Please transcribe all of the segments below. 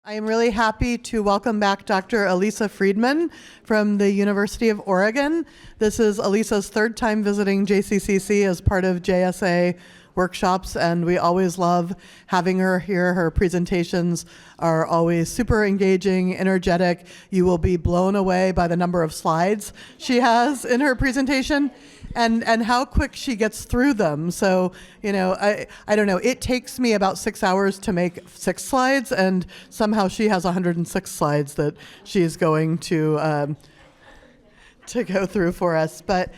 I am really happy to welcome back Dr. Alisa Freedman from the University of Oregon. This is Alisa's third time visiting JCCC as part of JSA workshops, and we always love having her here. Her presentations are always super engaging, energetic. You will be blown away by the number of slides she has in her presentation and how quick she gets through them. So, I don't know, it takes me about 6 hours to make 6 slides, and somehow she has 106 slides that she's going to go through for us. But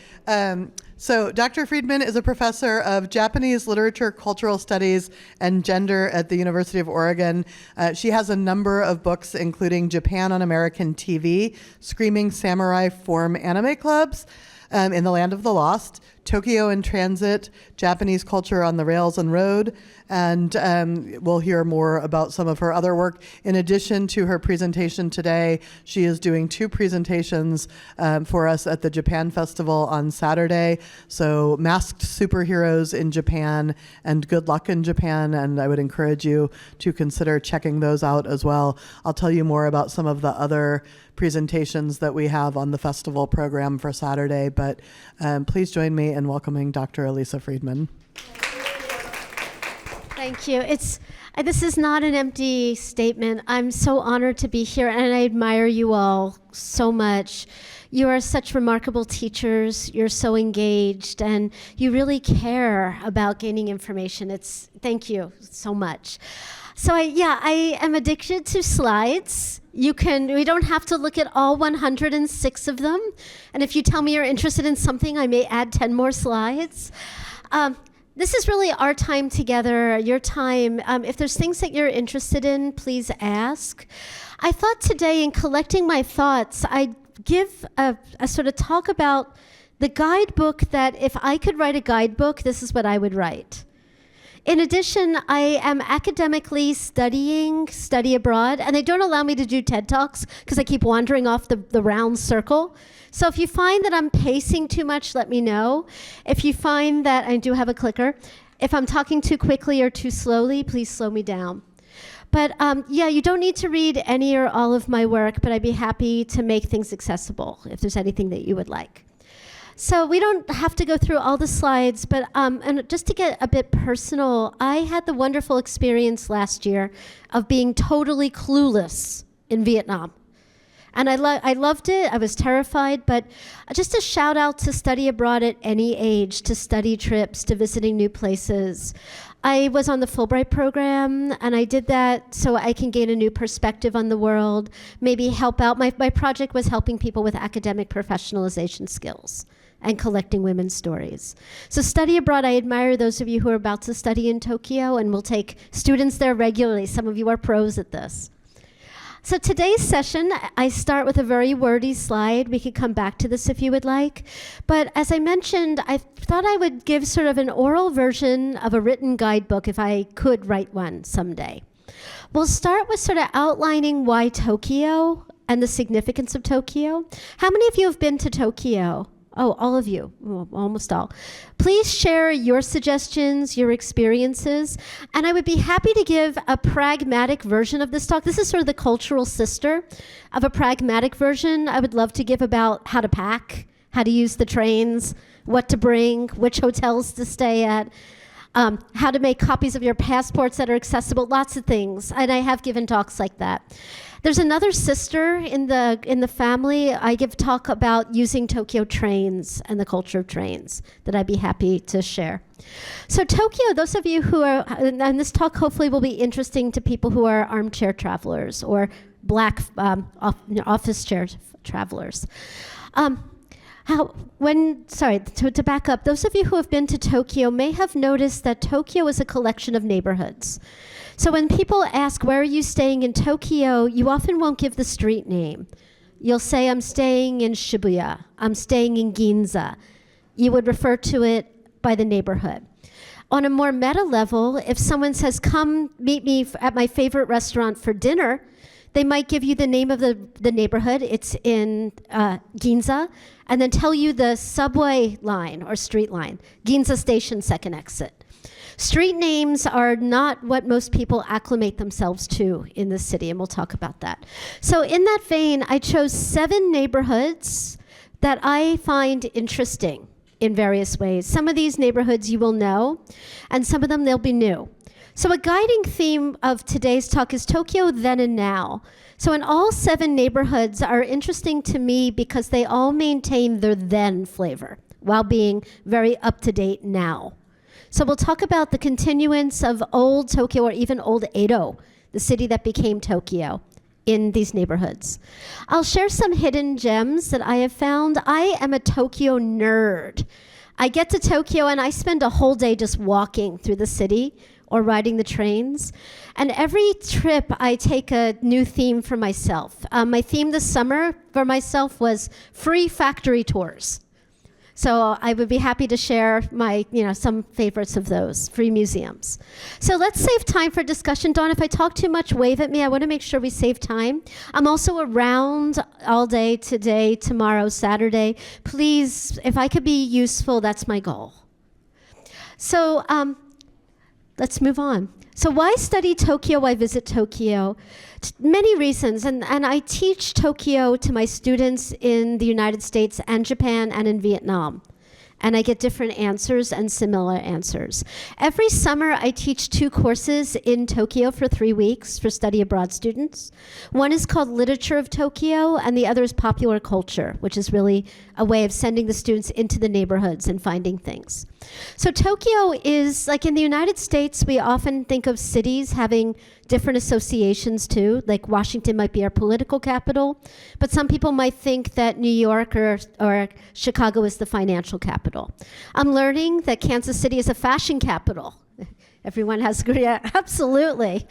so Dr. Freedman is a professor of Japanese literature, cultural studies, and gender at the University of Oregon. She has a number of books, including Japan on American TV, Screaming Samurai Form Anime Clubs, in the Land of the Lost, Tokyo in Transit, Japanese Culture on the Rails and Road, and we'll hear more about some of her other work. In addition to her presentation today, she is doing 2 presentations for us at the Japan Festival on Saturday. So Masked Superheroes in Japan and Good Luck in Japan, and I would encourage you to consider checking those out as well. I'll tell you more about some of the other presentations that we have on the festival program for Saturday, but please join me in welcoming Dr. Alisa Freedman. Thank you. This is not an empty statement. I'm so honored to be here, and I admire you all so much. You are such remarkable teachers. You're so engaged, and you really care about gaining information. Thank you so much. So I am addicted to slides. We don't have to look at all 106 of them. And if you tell me you're interested in something, I may add 10 more slides. This is really our time together, your time. If there's things that you're interested in, please ask. I thought today, in collecting my thoughts, I'd give a sort of talk about the guidebook that if I could write a guidebook, this is what I would write. In addition, I am academically study abroad, and they don't allow me to do TED Talks because I keep wandering off the round circle. So if you find that I'm pacing too much, let me know. If you find that I do have a clicker, if I'm talking too quickly or too slowly, please slow me down. But you don't need to read any or all of my work, but I'd be happy to make things accessible if there's anything that you would like. So we don't have to go through all the slides, but and just to get a bit personal, I had the wonderful experience last year of being totally clueless in Vietnam. And I loved it. I was terrified, but just a shout out to study abroad at any age, to study trips, to visiting new places. I was on the Fulbright program, and I did that so I can gain a new perspective on the world, maybe help out. My project was helping people with academic professionalization skills and collecting women's stories. So study abroad, I admire those of you who are about to study in Tokyo, and we'll take students there regularly. Some of you are pros at this. So today's session, I start with a very wordy slide. We could come back to this if you would like. But as I mentioned, I thought I would give sort of an oral version of a written guidebook if I could write one someday. We'll start with sort of outlining why Tokyo and the significance of Tokyo. How many of you have been to Tokyo? Oh, all of you, almost all. Please share your suggestions, your experiences, and I would be happy to give a pragmatic version of this talk. This is sort of the cultural sister of a pragmatic version I would love to give about how to pack, how to use the trains, what to bring, which hotels to stay at, how to make copies of your passports that are accessible, lots of things, and I have given talks like that. There's another sister in the family. I give talk about using Tokyo trains and the culture of trains that I'd be happy to share. So Tokyo, those of you who are, and this talk hopefully will be interesting to people who are armchair travelers or black office chair travelers. To back up, those of you who have been to Tokyo may have noticed that Tokyo is a collection of neighborhoods. So when people ask, where are you staying in Tokyo, you often won't give the street name. You'll say, I'm staying in Shibuya, I'm staying in Ginza. You would refer to it by the neighborhood. On a more meta level, if someone says, come meet me at my favorite restaurant for dinner, they might give you the name of the neighborhood. It's in Ginza, and then tell you the subway line or street line, Ginza Station, second exit. Street names are not what most people acclimate themselves to in the city, and we'll talk about that. So in that vein, I chose 7 neighborhoods that I find interesting in various ways. Some of these neighborhoods you will know, and some of them they'll be new. So a guiding theme of today's talk is Tokyo then and now. So in all 7 neighborhoods are interesting to me because they all maintain their then flavor while being very up-to-date now. So we'll talk about the continuance of old Tokyo, or even old Edo, the city that became Tokyo, in these neighborhoods. I'll share some hidden gems that I have found. I am a Tokyo nerd. I get to Tokyo and I spend a whole day just walking through the city or riding the trains. And every trip I take a new theme for myself. My theme this summer for myself was free factory tours. So I would be happy to share my, some favorites of those, free museums. So let's save time for discussion. Dawn, if I talk too much, wave at me. I want to make sure we save time. I'm also around all day today, tomorrow, Saturday. Please, if I could be useful, that's my goal. So let's move on. So why study Tokyo? Why visit Tokyo? Many reasons, and I teach Tokyo to my students in the United States and Japan and in Vietnam. And I get different answers and similar answers. Every summer, I teach 2 courses in Tokyo for 3 weeks for study abroad students. One is called Literature of Tokyo, and the other is Popular Culture, which is really a way of sending the students into the neighborhoods and finding things. So Tokyo is, like in the United States, we often think of cities having different associations too, like Washington might be our political capital, but some people might think that New York or Chicago is the financial capital. I'm learning that Kansas City is a fashion capital. Everyone has agreed, yeah, absolutely.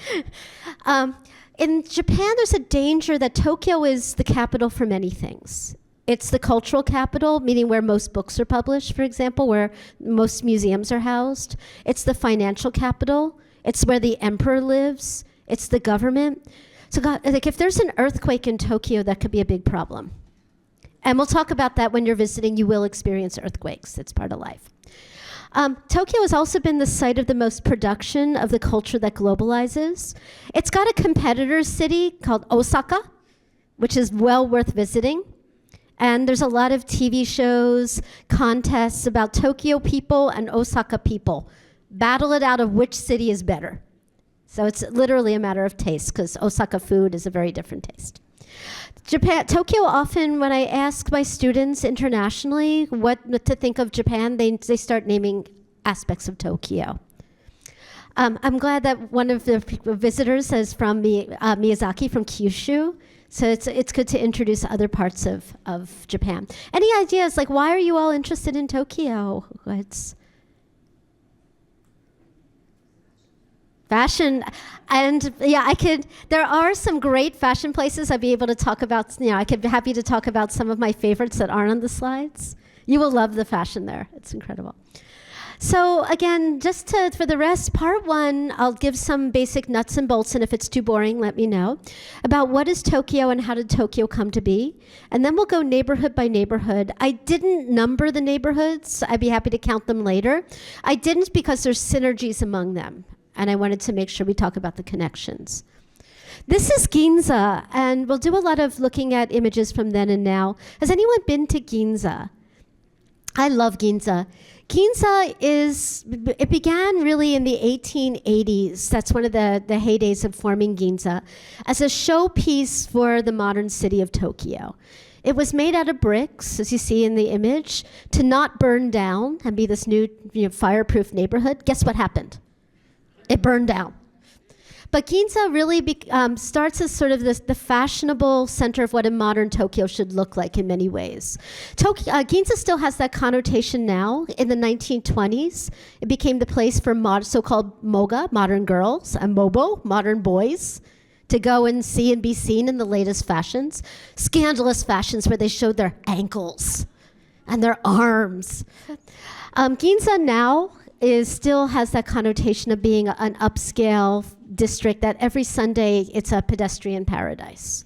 In Japan, there's a danger that Tokyo is the capital for many things. It's the cultural capital, meaning where most books are published, for example, where most museums are housed. It's the financial capital. It's where the emperor lives. It's the government. So like if there's an earthquake in Tokyo, that could be a big problem. And we'll talk about that when you're visiting. You will experience earthquakes. It's part of life. Tokyo has also been the site of the most production of the culture that globalizes. It's got a competitor city called Osaka, which is well worth visiting. And there's a lot of TV shows, contests about Tokyo people and Osaka people. Battle it out of which city is better. So it's literally a matter of taste, because Osaka food is a very different taste. Tokyo, often when I ask my students internationally what to think of Japan, they start naming aspects of Tokyo. I'm glad that one of the visitors is from Miyazaki from Kyushu. So it's good to introduce other parts of Japan. Any ideas, like why are you all interested in Tokyo? Fashion, and yeah, there are some great fashion places I'd be able to talk about. I could be happy to talk about some of my favorites that aren't on the slides. You will love the fashion there. It's incredible. So again, for the rest, part 1, I'll give some basic nuts and bolts, and if it's too boring, let me know, about what is Tokyo and how did Tokyo come to be. And then we'll go neighborhood by neighborhood. I didn't number the neighborhoods. I'd be happy to count them later. I didn't because there's synergies among them, and I wanted to make sure we talk about the connections. This is Ginza, and we'll do a lot of looking at images from then and now. Has anyone been to Ginza? I love Ginza. Ginza it began really in the 1880s. That's one of the heydays of forming Ginza as a showpiece for the modern city of Tokyo. It was made out of bricks, as you see in the image, to not burn down and be this new fireproof neighborhood. Guess what happened? It burned down. But Ginza really starts as sort of the fashionable center of what a modern Tokyo should look like in many ways. Ginza still has that connotation now. In the 1920s, it became the place for so-called moga, modern girls, and mobo, modern boys, to go and see and be seen in the latest fashions. Scandalous fashions where they showed their ankles and their arms. Ginza now still has that connotation of being an upscale district that every Sunday it's a pedestrian paradise.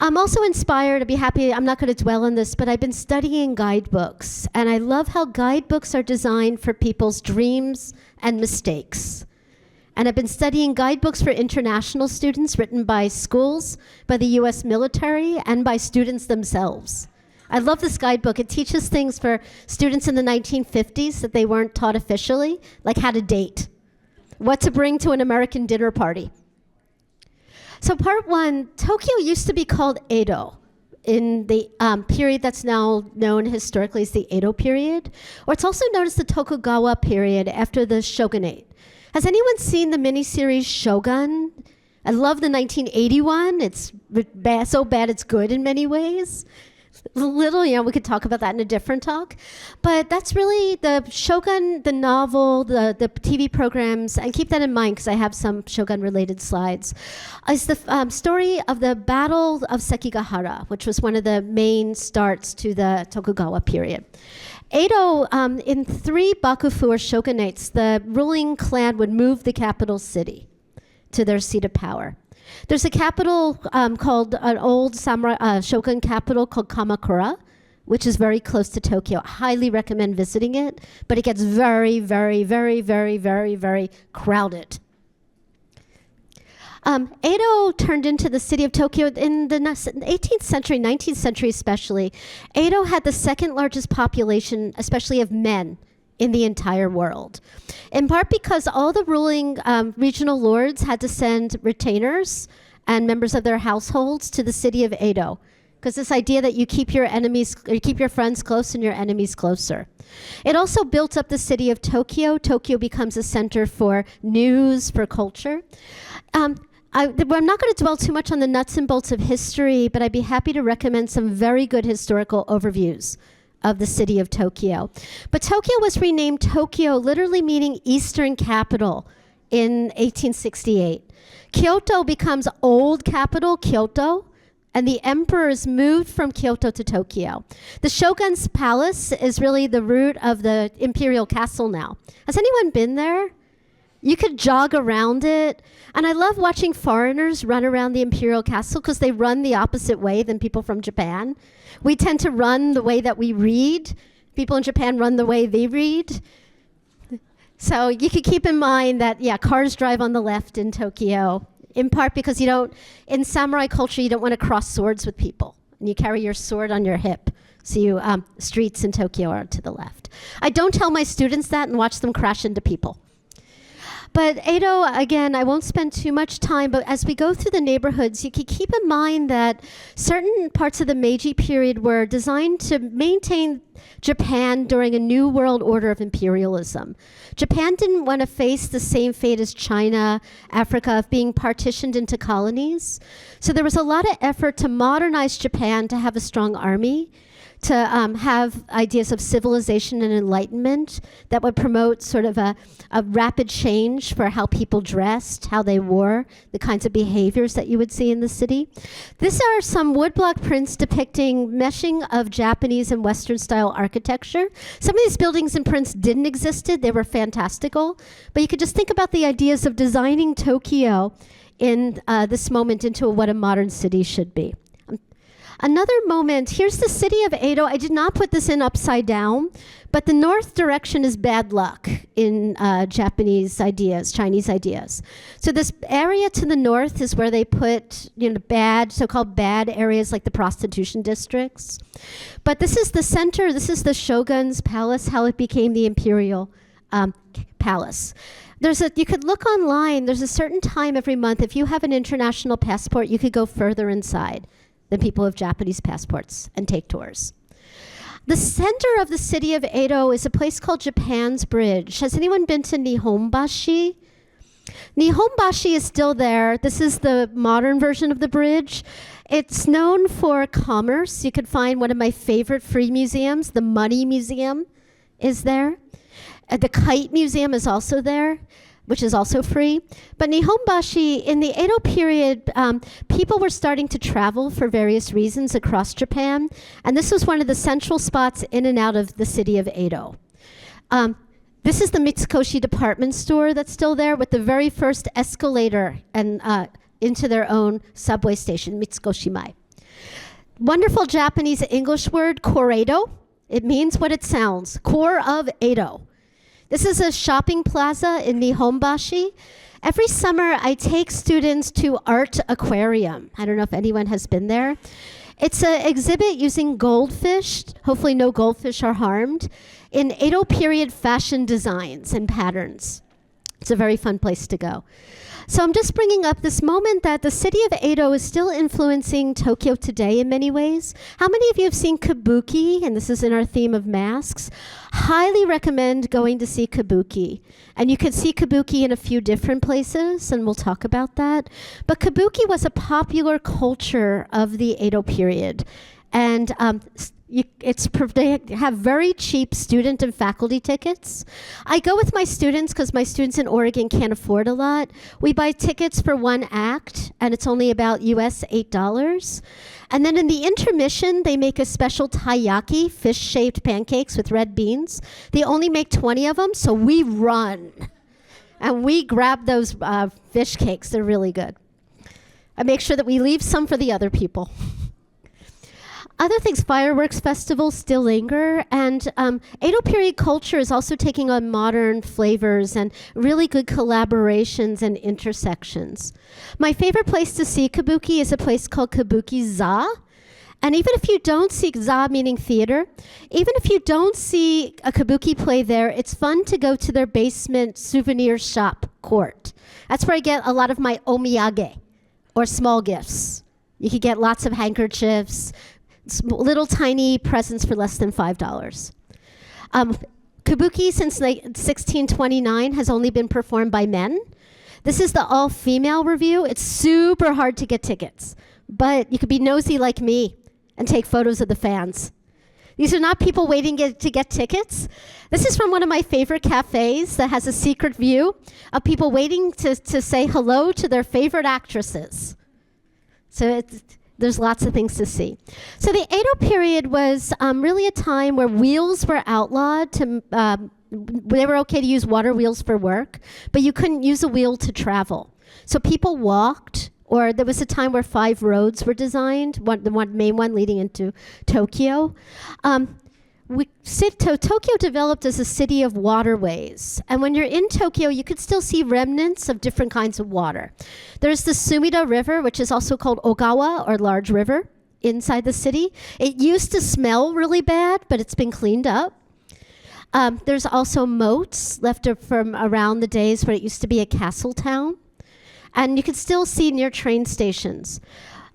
I'm also inspired, I'd be happy, I'm not going to dwell on this, but I've been studying guidebooks, and I love how guidebooks are designed for people's dreams and mistakes. And I've been studying guidebooks for international students written by schools, by the US military, and by students themselves. I love this guidebook. It teaches things for students in the 1950s that they weren't taught officially, like how to date, what to bring to an American dinner party. So part one, Tokyo used to be called Edo in the period that's now known historically as the Edo period, or it's also known as the Tokugawa period after the shogunate. Has anyone seen the miniseries Shogun? I love the 1981. It's so bad it's good in many ways. We could talk about that in a different talk. But that's really the Shogun, the novel, the TV programs, and keep that in mind because I have some Shogun-related slides, is the story of the Battle of Sekigahara, which was one of the main starts to the Tokugawa period. Edo, in 3 bakufu or shogunates, the ruling clan would move the capital city to their seat of power. There's a capital called an old samurai shogun capital called Kamakura, which is very close to Tokyo. I highly recommend visiting it, but it gets very, very, very, very, very, very crowded. Edo turned into the city of Tokyo in the 18th century, 19th century especially. Edo had the second largest population, especially of men, in the entire world. In part because all the ruling regional lords had to send retainers and members of their households to the city of Edo. Because this idea that you keep your friends close and your enemies closer. It also built up the city of Tokyo. Tokyo becomes a center for news, for culture. I'm not going to dwell too much on the nuts and bolts of history, but I'd be happy to recommend some very good historical overviews of the city of Tokyo. But Tokyo was renamed Tokyo, literally meaning Eastern Capital, in 1868. Kyoto becomes old capital, Kyoto, and the emperors moved from Kyoto to Tokyo. The Shogun's palace is really the root of the imperial castle now. Has anyone been there? You could jog around it. And I love watching foreigners run around the imperial castle because they run the opposite way than people from Japan. We tend to run the way that we read. People in Japan run the way they read. So you could keep in mind that, cars drive on the left in Tokyo, in part because in samurai culture, you don't want to cross swords with people. And you carry your sword on your hip. So streets in Tokyo are to the left. I don't tell my students that and watch them crash into people. But Edo, again, I won't spend too much time, but as we go through the neighborhoods, you can keep in mind that certain parts of the Meiji period were designed to maintain Japan during a new world order of imperialism. Japan didn't want to face the same fate as China, Africa, of being partitioned into colonies. So there was a lot of effort to modernize Japan, to have a strong army, to have ideas of civilization and enlightenment that would promote sort of a rapid change for how people dressed, how they wore, the kinds of behaviors that you would see in the city. These are some woodblock prints depicting meshing of Japanese and Western style architecture. Some of these buildings and prints didn't exist, they were fantastical, but you could just think about the ideas of designing Tokyo in this moment into what a modern city should be. Another moment, here's the city of Edo. I did not put this in upside down, but the north direction is bad luck in Chinese ideas. So this area to the north is where they put so-called bad areas like the prostitution districts. But this is the center, this is the shogun's palace, how it became the imperial palace. You could look online, there's a certain time every month, if you have an international passport, you could go further inside than people with Japanese passports and take tours. The center of the city of Edo is a place called Japan's Bridge. Has anyone been to Nihonbashi? Nihonbashi is still there. This is the modern version of the bridge. It's known for commerce. You could find one of my favorite free museums, the Money Museum is there. The Kite Museum is also there, which is also free. But Nihonbashi, in the Edo period, people were starting to travel for various reasons across Japan, and this was one of the central spots in and out of the city of Edo. This is the Mitsukoshi department store that's still there with the very first escalator and into their own subway station, Mitsukoshi-mai. Wonderful Japanese English word, koreido. It means what it sounds, core of Edo. This is a shopping plaza in Nihonbashi. Every summer, I take students to Art Aquarium. I don't know if anyone has been there. It's an exhibit using goldfish, hopefully no goldfish are harmed, in Edo period fashion designs and patterns. It's a very fun place to go. So I'm just bringing up this moment that the city of Edo is still influencing Tokyo today in many ways. How many of you have seen kabuki? And this is in our theme of masks. Highly recommend going to see kabuki. And you can see kabuki in a few different places, and we'll talk about that. But kabuki was a popular culture of the Edo period. And they have very cheap student and faculty tickets. I go with my students because my students in Oregon can't afford a lot. We buy tickets for one act, and it's only about US $8. And then in the intermission, they make a special taiyaki, fish-shaped pancakes with red beans. They only make 20 of them, so we run. And we grab those fish cakes. They're really good. I make sure that we leave some for the other people. Other things, fireworks festivals still linger, and Edo period culture is also taking on modern flavors and really good collaborations and intersections. My favorite place to see kabuki is a place called Kabuki-za. And even if you don't see za, meaning theater, even if you don't see a kabuki play there, it's fun to go to their basement souvenir shop court. That's where I get a lot of my omiyage, or small gifts. You can get lots of handkerchiefs, little tiny presents for less than $5. Kabuki since 1629 has only been performed by men. This is the all-female review. It's super hard to get tickets, but you could be nosy like me and take photos of the fans. These are not people waiting to get tickets. This is from one of my favorite cafes that has a secret view of people waiting to say hello to their favorite actresses. So there's lots of things to see. So the Edo period was really a time where wheels were outlawed. They were okay to use water wheels for work, but you couldn't use a wheel to travel. So people walked, or there was a time where 5 roads were designed, the main one leading into Tokyo. Tokyo developed as a city of waterways. And when you're in Tokyo, you could still see remnants of different kinds of water. There's the Sumida River, which is also called Ogawa, or Large River, inside the city. It used to smell really bad, but it's been cleaned up. There's also moats left from around the days where it used to be a castle town. And you can still see near train stations.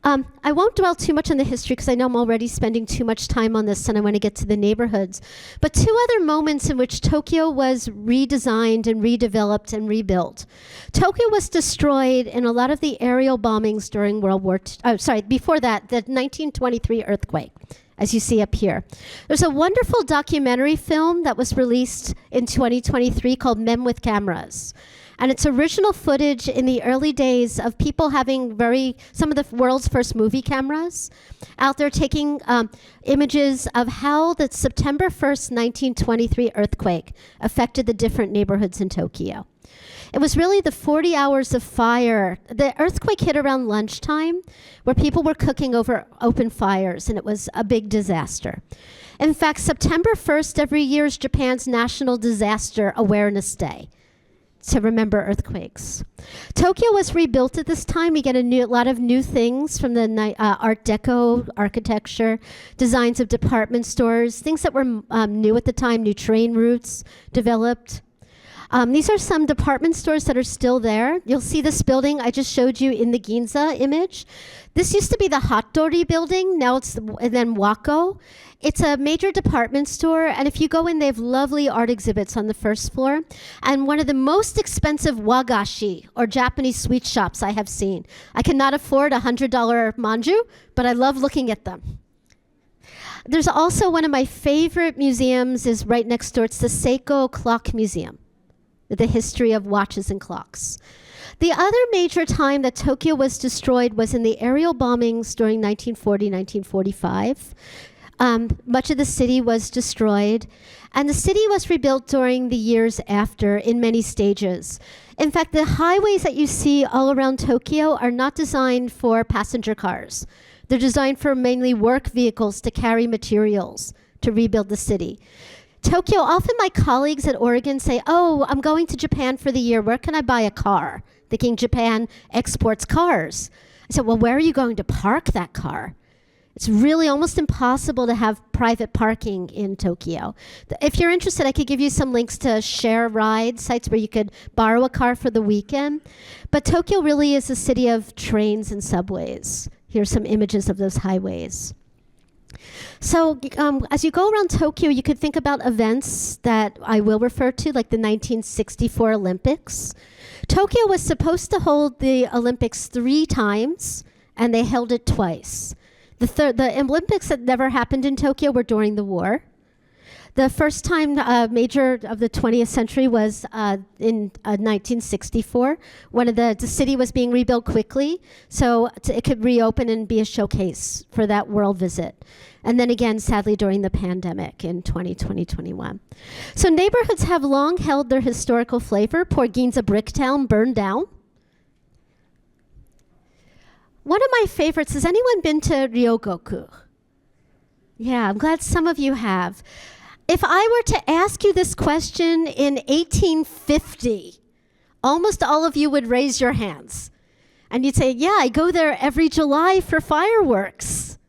I won't dwell too much on the history because I know I'm already spending too much time on this and I want to get to the neighborhoods. But 2 other moments in which Tokyo was redesigned and redeveloped and rebuilt. Tokyo was destroyed in a lot of the aerial bombings during before that, the 1923 earthquake, as you see up here. There's a wonderful documentary film that was released in 2023 called Men with Cameras. And it's original footage in the early days of people having some of the world's first movie cameras out there taking images of how the September 1st, 1923 earthquake affected the different neighborhoods in Tokyo. It was really the 40 hours of fire. The earthquake hit around lunchtime where people were cooking over open fires, and it was a big disaster. In fact, September 1st every year is Japan's National Disaster Awareness Day, to remember earthquakes. Tokyo was rebuilt at this time. We get a lot of new things from the Art Deco architecture, designs of department stores, things that were new at the time, new train routes developed. These are some department stores that are still there. You'll see this building I just showed you in the Ginza image. This used to be the Hattori building, now it's then Wako. It's a major department store, and if you go in, they have lovely art exhibits on the first floor. And one of the most expensive wagashi, or Japanese sweet shops I have seen. I cannot afford a $100 manju, but I love looking at them. There's also one of my favorite museums is right next door. It's the Seiko Clock Museum, the history of watches and clocks. The other major time that Tokyo was destroyed was in the aerial bombings during 1940, 1945. Much of the city was destroyed, and the city was rebuilt during the years after in many stages. In fact, the highways that you see all around Tokyo are not designed for passenger cars. They're designed for mainly work vehicles to carry materials to rebuild the city. Tokyo, often my colleagues at Oregon say, oh, I'm going to Japan for the year. Where can I buy a car? Thinking Japan exports cars. I said, well, where are you going to park that car? It's really almost impossible to have private parking in Tokyo. If you're interested, I could give you some links to share ride sites where you could borrow a car for the weekend. But Tokyo really is a city of trains and subways. Here's some images of those highways. So as you go around Tokyo, you could think about events that I will refer to, like the 1964 Olympics. Tokyo was supposed to hold the Olympics 3 times, and they held it twice. The Olympics that never happened in Tokyo were during the war. The first time major of the 20th century was in 1964, when the city was being rebuilt quickly, so it could reopen and be a showcase for that world visit. And then again, sadly, during the pandemic in 2020-21. So neighborhoods have long held their historical flavor. Poor Ginza Bricktown burned down. One of my favorites, has anyone been to Ryogoku? Yeah, I'm glad some of you have. If I were to ask you this question in 1850, almost all of you would raise your hands. And you'd say, yeah, I go there every July for fireworks.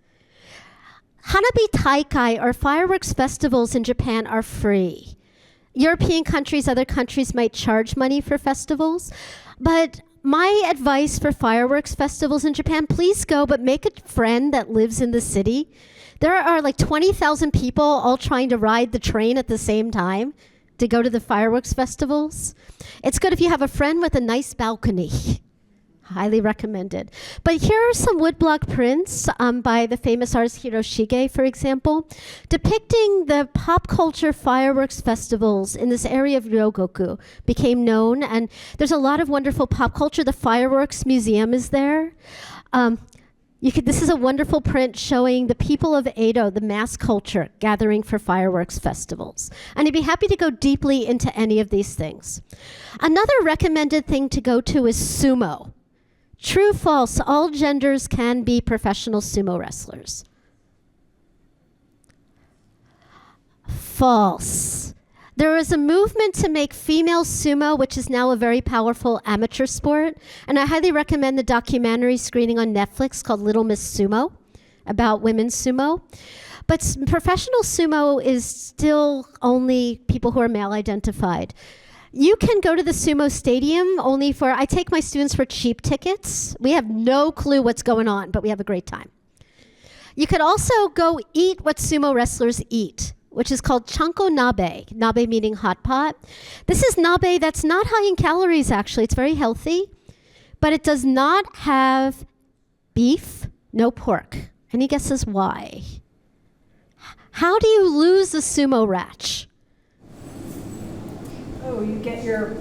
Hanabi Taikai, or fireworks festivals in Japan, are free. European countries, other countries might charge money for festivals, but my advice for fireworks festivals in Japan, please go, but make a friend that lives in the city. There are like 20,000 people all trying to ride the train at the same time to go to the fireworks festivals. It's good if you have a friend with a nice balcony. Highly recommended. But here are some woodblock prints by the famous artist Hiroshige, for example, depicting the pop culture fireworks festivals in this area of Ryogoku became known. And there's a lot of wonderful pop culture. The Fireworks Museum is there. This is a wonderful print showing the people of Edo, the mass culture, gathering for fireworks festivals. And I'd be happy to go deeply into any of these things. Another recommended thing to go to is sumo. True, false, all genders can be professional sumo wrestlers. False. There was a movement to make female sumo, which is now a very powerful amateur sport. And I highly recommend the documentary screening on Netflix called Little Miss Sumo, about women's sumo. But professional sumo is still only people who are male identified. You can go to the sumo stadium I take my students for cheap tickets. We have no clue what's going on, but we have a great time. You could also go eat what sumo wrestlers eat, which is called chanko nabe, nabe meaning hot pot. This is nabe that's not high in calories, actually. It's very healthy, but it does not have beef, no pork. Any guesses why? How do you lose a sumo match? Oh, you get you're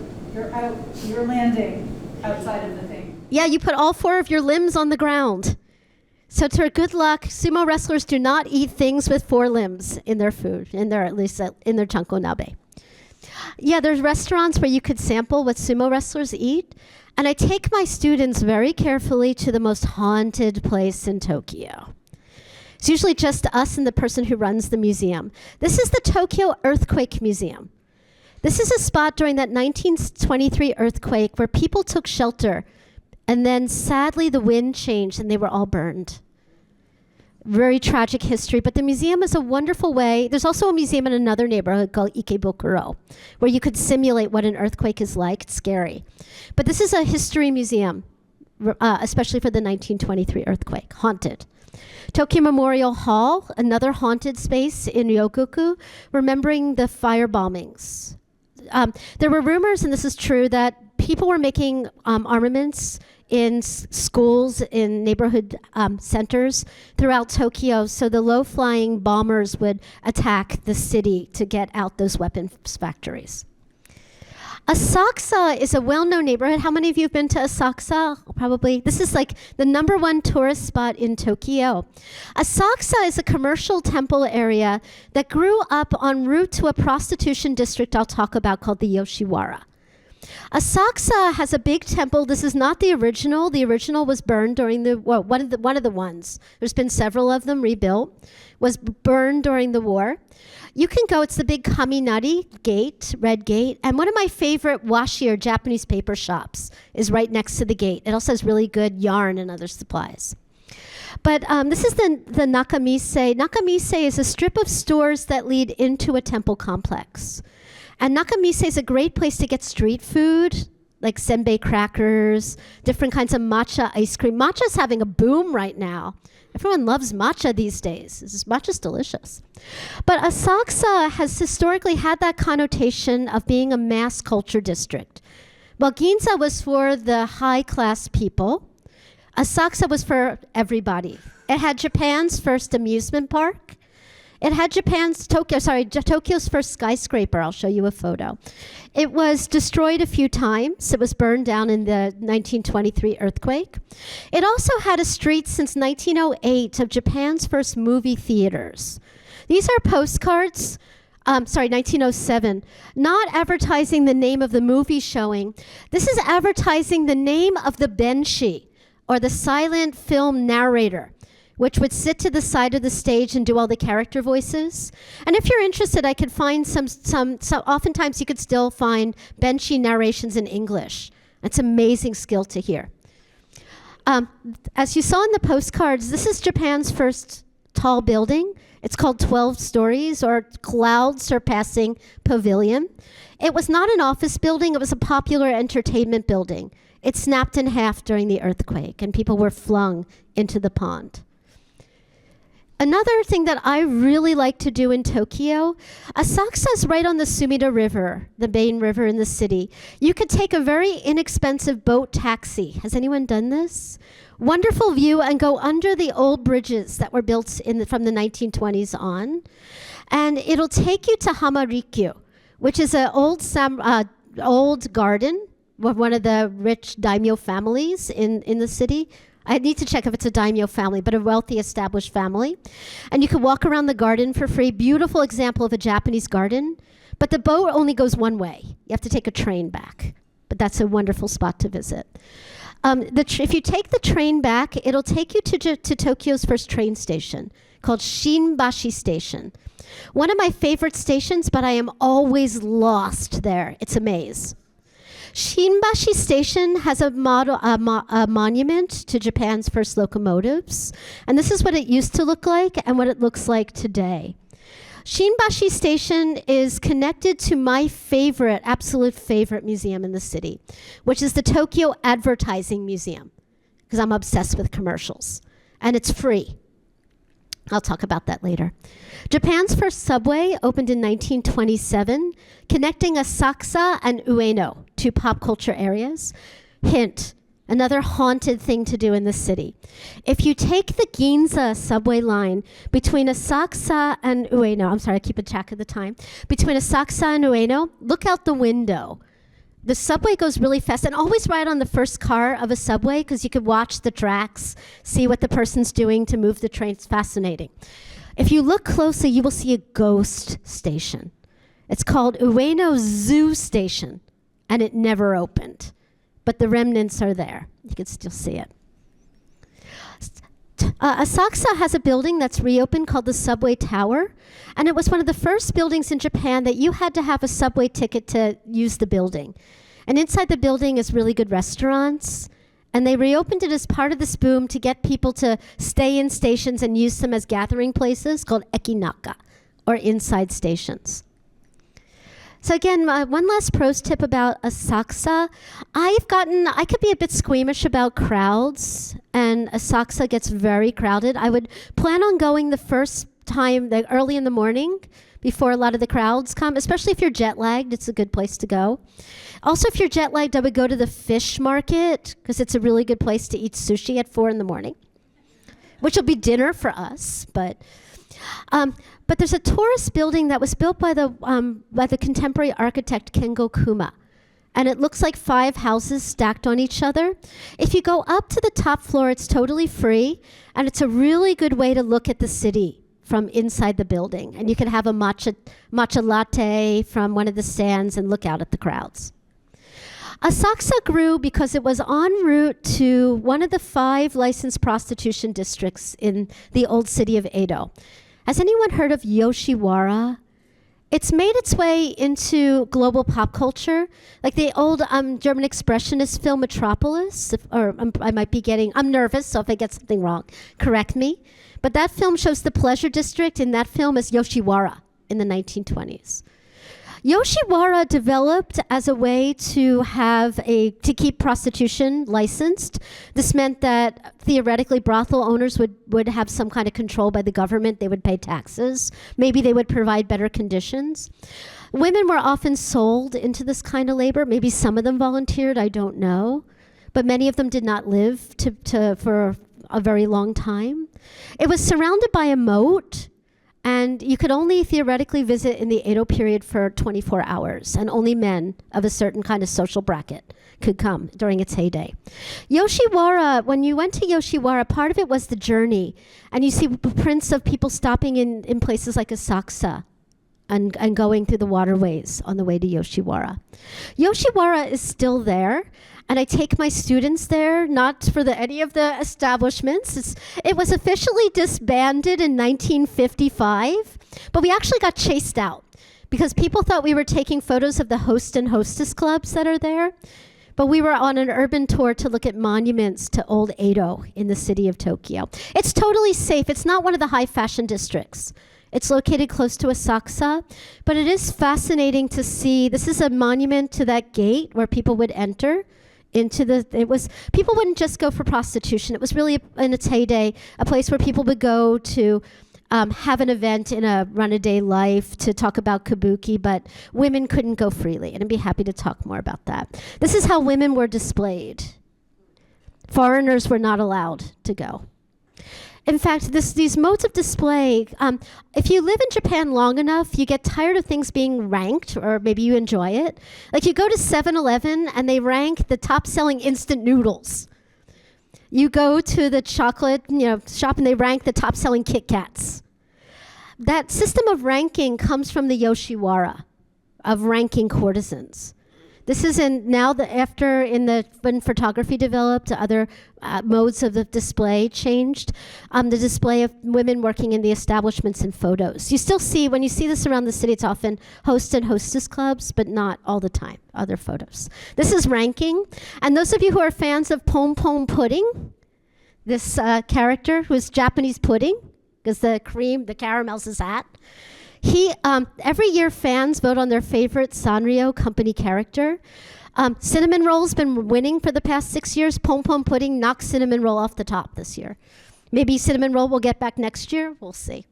landing outside of the thing. Yeah, you put all 4 of your limbs on the ground. So to good luck, sumo wrestlers do not eat things with 4 limbs in their food, at least in their chanko nabe. Yeah, there's restaurants where you could sample what sumo wrestlers eat. And I take my students very carefully to the most haunted place in Tokyo. It's usually just us and the person who runs the museum. This is the Tokyo Earthquake Museum. This is a spot during that 1923 earthquake where people took shelter, and then sadly the wind changed and they were all burned. Very tragic history, but the museum is a wonderful way. There's also a museum in another neighborhood called Ikebukuro, where you could simulate what an earthquake is like. It's scary. But this is a history museum, especially for the 1923 earthquake, haunted. Tokyo Memorial Hall, another haunted space in Ryogoku, remembering the fire bombings. There were rumors, and this is true, that people were making armaments in schools, in neighborhood centers throughout Tokyo, so the low-flying bombers would attack the city to get out those weapons factories. Asakusa is a well-known neighborhood. How many of you have been to Asakusa? Probably. This is like the #1 tourist spot in Tokyo. Asakusa is a commercial temple area that grew up en route to a prostitution district I'll talk about called the Yoshiwara. Asakusa has a big temple. This is not the original. The original was burned during one of the ones. There's been several of them rebuilt. Was burned during the war. You can go. It's the big Kaminari gate, red gate. And one of my favorite washi or Japanese paper shops is right next to the gate. It also has really good yarn and other supplies. But this is the Nakamise. Nakamise is a strip of stores that lead into a temple complex. And Nakamise is a great place to get street food, like senbei crackers, different kinds of matcha ice cream. Matcha's having a boom right now. Everyone loves matcha these days. Matcha's delicious. But Asakusa has historically had that connotation of being a mass culture district. While Ginza was for the high-class people, Asakusa was for everybody. It had Japan's first amusement park. It had Tokyo's first skyscraper. I'll show you a photo. It was destroyed a few times. It was burned down in the 1923 earthquake. It also had a street since 1908 of Japan's first movie theaters. These are postcards, 1907, not advertising the name of the movie showing. This is advertising the name of the benshi, or the silent film narrator, which would sit to the side of the stage and do all the character voices. And if you're interested, I could find some oftentimes you could still find benshi narrations in English. It's an amazing skill to hear. As you saw in the postcards, this is Japan's first tall building. It's called 12 stories, or cloud surpassing pavilion. It was not an office building, it was a popular entertainment building. It snapped in half during the earthquake, and people were flung into the pond. Another thing that I really like to do in Tokyo, Asakusa is right on the Sumida River, the main river in the city. You could take a very inexpensive boat taxi. Has anyone done this? Wonderful view, and go under the old bridges that were built from the 1920s on. And it'll take you to Hamarikyu, which is an old garden of one of the rich daimyo families in the city. I need to check if it's a daimyo family, but a wealthy established family. And you can walk around the garden for free. Beautiful example of a Japanese garden. But the boat only goes one way. You have to take a train back. But that's a wonderful spot to visit. If you take the train back, it'll take you to Tokyo's first train station, called Shinbashi Station. One of my favorite stations, but I am always lost there. It's a maze. Shinbashi Station has a monument to Japan's first locomotives. And this is what it used to look like and what it looks like today. Shinbashi Station is connected to my favorite, absolute favorite museum in the city, which is the Tokyo Advertising Museum, because I'm obsessed with commercials. And it's free. I'll talk about that later. Japan's first subway opened in 1927, connecting Asakusa and Ueno, two pop culture areas. Hint, another haunted thing to do in the city. If you take the Ginza subway line between Asakusa and Ueno, I'm sorry, I keep a track of the time, between Asakusa and Ueno, look out the window. The subway goes really fast, and always ride on the first car of a subway because you could watch the tracks, see what the person's doing to move the train. It's fascinating. If you look closely, you will see a ghost station. It's called Ueno Zoo Station, and it never opened. But the remnants are there. You can still see it. Asakusa has a building that's reopened called the Subway Tower, and it was one of the first buildings in Japan that you had to have a subway ticket to use the building. And inside the building is really good restaurants, and they reopened it as part of this boom to get people to stay in stations and use them as gathering places called ekinaka, or inside stations. So again, one last prose tip about Asakusa. I could be a bit squeamish about crowds, and Asakusa gets very crowded. I would plan on going the first time, early in the morning, before a lot of the crowds come, especially if you're jet lagged. It's a good place to go. Also, if you're jet lagged, I would go to the fish market, because it's a really good place to eat sushi at 4 in the morning, which will be dinner for us, but there's a tourist building that was built by the contemporary architect Kengo Kuma. And it looks like 5 houses stacked on each other. If you go up to the top floor, it's totally free. And it's a really good way to look at the city from inside the building. And you can have a matcha latte from one of the stands and look out at the crowds. Asakusa grew because it was en route to one of the 5 licensed prostitution districts in the old city of Edo. Has anyone heard of Yoshiwara? It's made its way into global pop culture, like the old German expressionist film Metropolis, I'm nervous, so if I get something wrong, correct me. But that film shows the pleasure district in that film as Yoshiwara in the 1920s. Yoshiwara developed as a way to keep prostitution licensed. This meant that theoretically brothel owners would have some kind of control by the government. They would pay taxes. Maybe they would provide better conditions. Women were often sold into this kind of labor. Maybe some of them volunteered, I don't know. But many of them did not live for a very long time. It was surrounded by a moat. And you could only theoretically visit in the Edo period for 24 hours, and only men of a certain kind of social bracket could come during its heyday. Yoshiwara, when you went to Yoshiwara, part of it was the journey. And you see prints of people stopping in places like Asakusa and going through the waterways on the way to Yoshiwara. Yoshiwara is still there. And I take my students there, not for any of the establishments. It was officially disbanded in 1955, but we actually got chased out because people thought we were taking photos of the host and hostess clubs that are there. But we were on an urban tour to look at monuments to old Edo in the city of Tokyo. It's totally safe. It's not one of the high fashion districts. It's located close to Asakusa, but it is fascinating to see. This is a monument to that gate where people would enter. People wouldn't just go for prostitution. It was really, in its heyday, a place where people would go to have an event in a run-a-day life, to talk about kabuki, but women couldn't go freely, and I'd be happy to talk more about that. This is how women were displayed. Foreigners were not allowed to go. In fact, these modes of display, if you live in Japan long enough, you get tired of things being ranked, or maybe you enjoy it. Like you go to 7-Eleven and they rank the top-selling instant noodles. You go to the chocolate shop and they rank the top-selling Kit Kats. That system of ranking comes from the Yoshiwara, of ranking courtesans. This is when photography developed, other modes of the display changed. The display of women working in the establishments and photos. You still see, when you see this around the city, it's often host and hostess clubs, but not all the time, other photos. This is ranking. And those of you who are fans of Pom Pom Pudding, this character who's Japanese pudding, because the caramel's his hat. Every year fans vote on their favorite Sanrio company character. Cinnamon Roll's been winning for the past 6 years. Pom Pom Pudding knocked Cinnamon Roll off the top this year. Maybe Cinnamon Roll will get back next year. We'll see.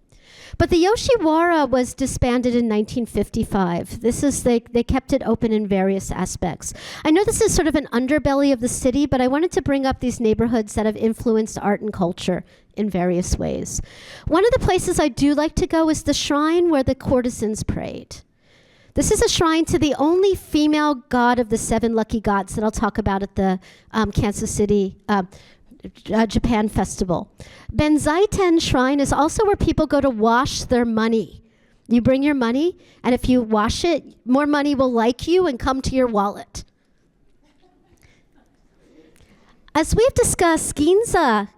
But the Yoshiwara was disbanded in 1955. They kept it open in various aspects. I know this is sort of an underbelly of the city, but I wanted to bring up these neighborhoods that have influenced art and culture in various ways. One of the places I do like to go is the shrine where the courtesans prayed. This is a shrine to the only female god of the 7 lucky gods that I'll talk about at the Kansas City Japan Festival. Benzaiten Shrine is also where people go to wash their money. You bring your money, and if you wash it, more money will like you and come to your wallet. As we've discussed, Ginza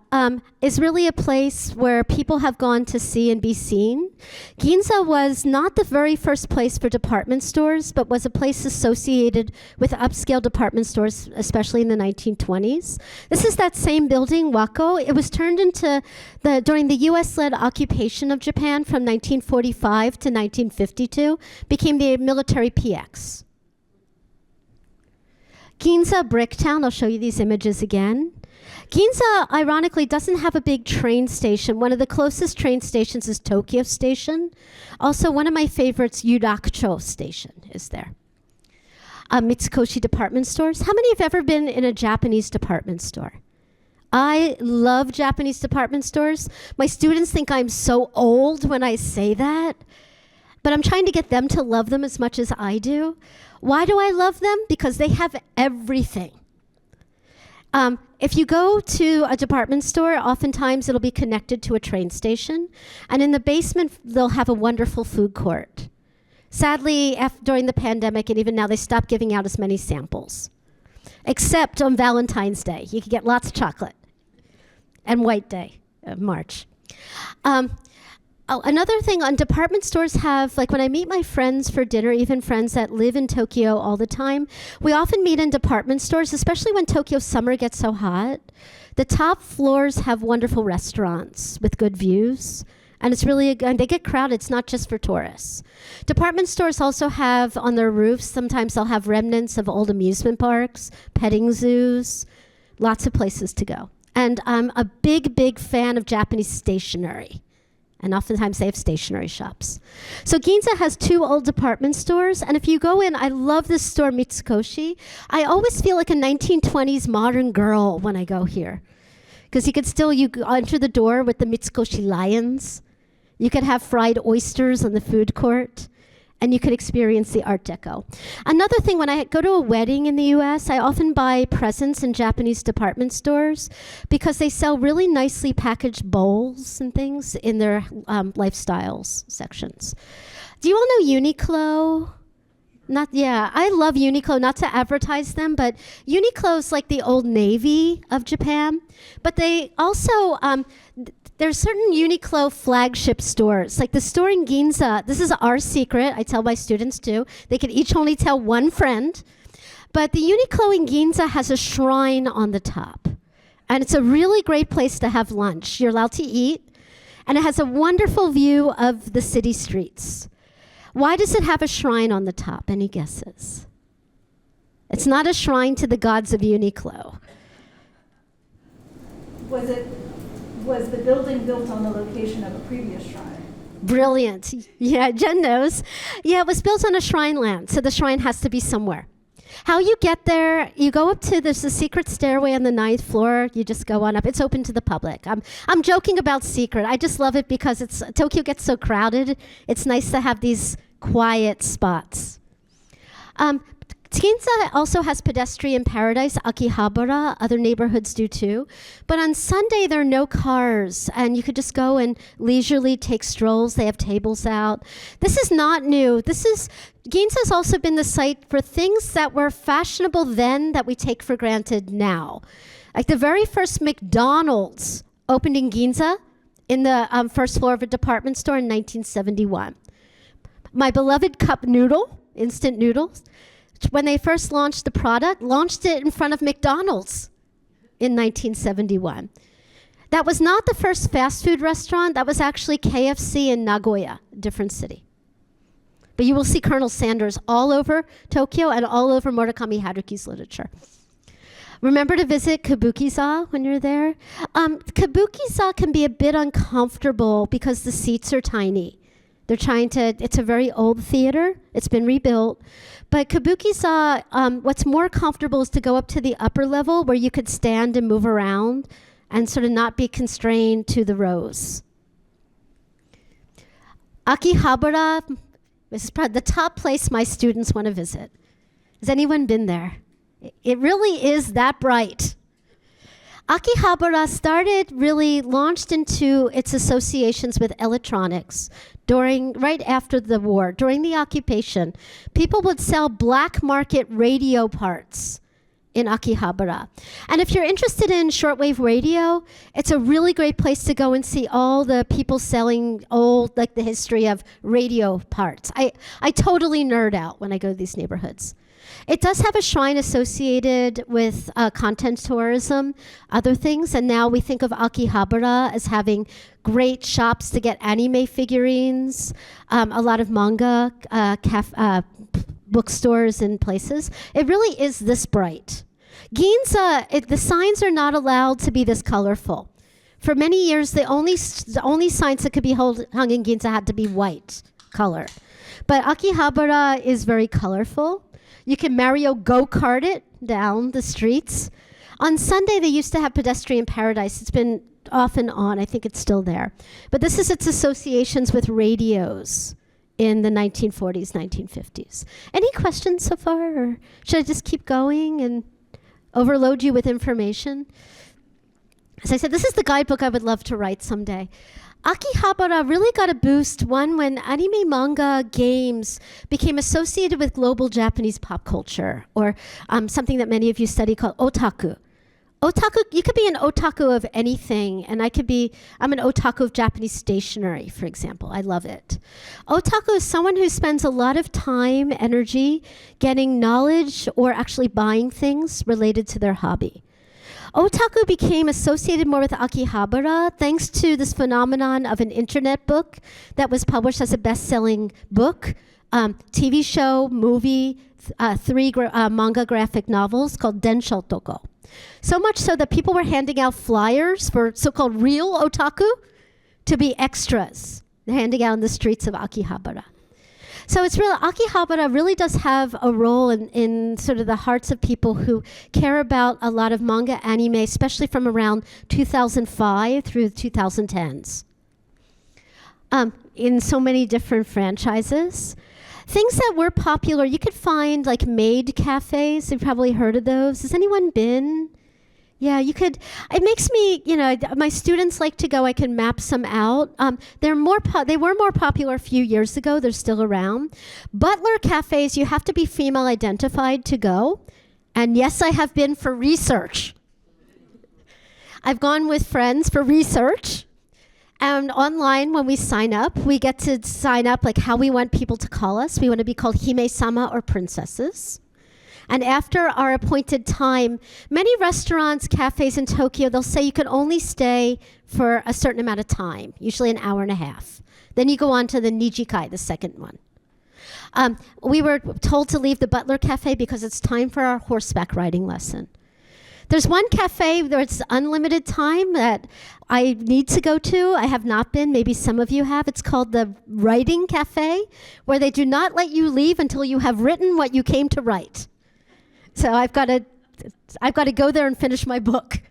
is really a place where people have gone to see and be seen. Ginza was not the very first place for department stores, but was a place associated with upscale department stores, especially in the 1920s. This is that same building, Wako. It was turned into, during the US-led occupation of Japan from 1945 to 1952, became the military PX. Ginza Bricktown, I'll show you these images again. Ginza, ironically, doesn't have a big train station. One of the closest train stations is Tokyo Station. Also, one of my favorites, Yurakucho Station, is there. Mitsukoshi department stores. How many have ever been in a Japanese department store? I love Japanese department stores. My students think I'm so old when I say that, but I'm trying to get them to love them as much as I do. Why do I love them? Because they have everything. If you go to a department store, oftentimes it'll be connected to a train station. And in the basement, they'll have a wonderful food court. Sadly, during the pandemic and even now, they stopped giving out as many samples except on Valentine's Day. You can get lots of chocolate. And White Day of March. Another thing, on department stores have, like when I meet my friends for dinner, even friends that live in Tokyo all the time, we often meet in department stores, especially when Tokyo summer gets so hot. The top floors have wonderful restaurants with good views. And it's really, and they get crowded. It's not just for tourists. Department stores also have on their roofs, sometimes they'll have remnants of old amusement parks, petting zoos, lots of places to go. And I'm a big, big fan of Japanese stationery. And oftentimes they have stationery shops. So Ginza has 2 old department stores. And if you go in, I love this store, Mitsukoshi. I always feel like a 1920s modern girl when I go here. Because you enter the door with the Mitsukoshi lions. You could have fried oysters on the food court. And you could experience the Art Deco. Another thing, when I go to a wedding in the US, I often buy presents in Japanese department stores because they sell really nicely packaged bowls and things in their lifestyles sections. Do you all know Uniqlo? I love Uniqlo, not to advertise them, but Uniqlo's like the Old Navy of Japan. But they also, there's certain Uniqlo flagship stores, like the store in Ginza. This is our secret. I tell my students too. They can each only tell one friend. But the Uniqlo in Ginza has a shrine on the top. And it's a really great place to have lunch. You're allowed to eat. And it has a wonderful view of the city streets. Why does it have a shrine on the top? Any guesses? It's not a shrine to the gods of Uniqlo. Was the building built on the location of a previous shrine? Brilliant. Yeah, Jen knows. Yeah, it was built on a shrine land, so the shrine has to be somewhere. How you get there, you go up to, there's a secret stairway on the 9th floor. You just go on up. It's open to the public. I'm joking about secret. I just love it because Tokyo gets so crowded. It's nice to have these quiet spots. Ginza also has pedestrian paradise, Akihabara. Other neighborhoods do too. But on Sunday, there are no cars, and you could just go and leisurely take strolls. They have tables out. This is not new. Ginza has also been the site for things that were fashionable then that we take for granted now. Like the very first McDonald's opened in Ginza in the first floor of a department store in 1971. My beloved cup noodle, instant noodles, when they first launched the product, launched it in front of McDonald's in 1971. That was not the first fast food restaurant. That was actually KFC in Nagoya, a different city. But you will see Colonel Sanders all over Tokyo and all over Murakami Haruki's literature. Remember to visit Kabukiza when you're there. Kabukiza can be a bit uncomfortable because the seats are tiny. It's a very old theater. It's been rebuilt. But Kabukiza, what's more comfortable is to go up to the upper level where you could stand and move around and sort of not be constrained to the rows. Akihabara, this is probably the top place my students want to visit. Has anyone been there? It really is that bright. Akihabara launched into its associations with electronics right after the war. During the occupation, people would sell black market radio parts in Akihabara. And if you're interested in shortwave radio, it's a really great place to go and see all the people selling the history of radio parts. I totally nerd out when I go to these neighborhoods. It does have a shrine associated with content tourism, other things, and now we think of Akihabara as having great shops to get anime figurines, a lot of manga, bookstores and places. It really is this bright. Ginza, the signs are not allowed to be this colorful. For many years, the only signs that could be hung in Ginza had to be white color. But Akihabara is very colorful. You can Mario go-kart it down the streets. On Sunday, they used to have pedestrian paradise. It's been off and on. I think it's still there. But this is its associations with radios in the 1940s, 1950s. Any questions so far? Or should I just keep going and overload you with information? As I said, this is the guidebook I would love to write someday. Akihabara really got a boost, one, when anime, manga, games became associated with global Japanese pop culture, or something that many of you study called otaku. Otaku, you could be an otaku of anything, and I'm an otaku of Japanese stationery, for example. I love it. Otaku is someone who spends a lot of time, energy, getting knowledge, or actually buying things related to their hobby. Otaku became associated more with Akihabara thanks to this phenomenon of an internet book that was published as a best-selling book, TV show, movie, three manga graphic novels called Denshotoko. So much so that people were handing out flyers for so-called real otaku to be extras. They're handing out in the streets of Akihabara. So Akihabara really does have a role in sort of the hearts of people who care about a lot of manga anime, especially from around 2005 through the 2010s. In so many different franchises. Things that were popular, you could find like maid cafes. You've probably heard of those. Has anyone been? Yeah, you could. It makes me, my students like to go. I can map some out. They were more popular a few years ago. They're still around. Butler cafes, you have to be female identified to go. And yes, I have been for research. I've gone with friends for research. And online, when we sign up, we get to sign up like how we want people to call us. We want to be called Hime-sama or princesses. And after our appointed time, many restaurants, cafes in Tokyo, they'll say you can only stay for a certain amount of time, usually an hour and a half. Then you go on to the Nijikai, the second one. We were told to leave the Butler Cafe because it's time for our horseback riding lesson. There's one cafe where it's unlimited time that I need to go to. I have not been. Maybe some of you have. It's called the Writing Cafe, where they do not let you leave until you have written what you came to write. So I've got to go there and finish my book.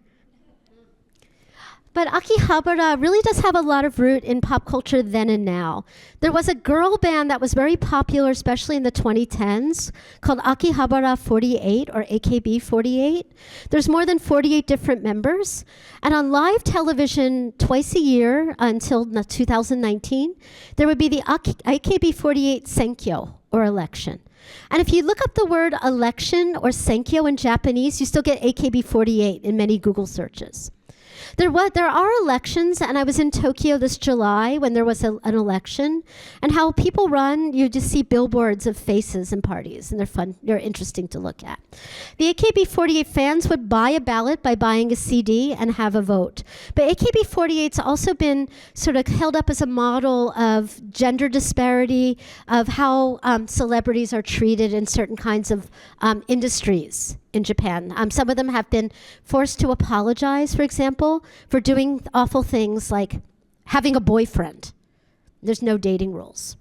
But Akihabara really does have a lot of root in pop culture then and now. There was a girl band that was very popular, especially in the 2010s, called Akihabara 48 or AKB 48. There's more than 48 different members. And on live television twice a year until 2019, there would be the AKB 48 Senkyo, or election. And if you look up the word election or Senkyo in Japanese, you still get AKB 48 in many Google searches. There are elections, and I was in Tokyo this July when there was an election, and how people run, you just see billboards of faces and parties, and they're fun, they're interesting to look at. The AKB48 fans would buy a ballot by buying a CD and have a vote. But AKB48's also been sort of held up as a model of gender disparity, of how celebrities are treated in certain kinds of industries in Japan. Some of them have been forced to apologize, for example, for doing awful things like having a boyfriend. There's no dating rules.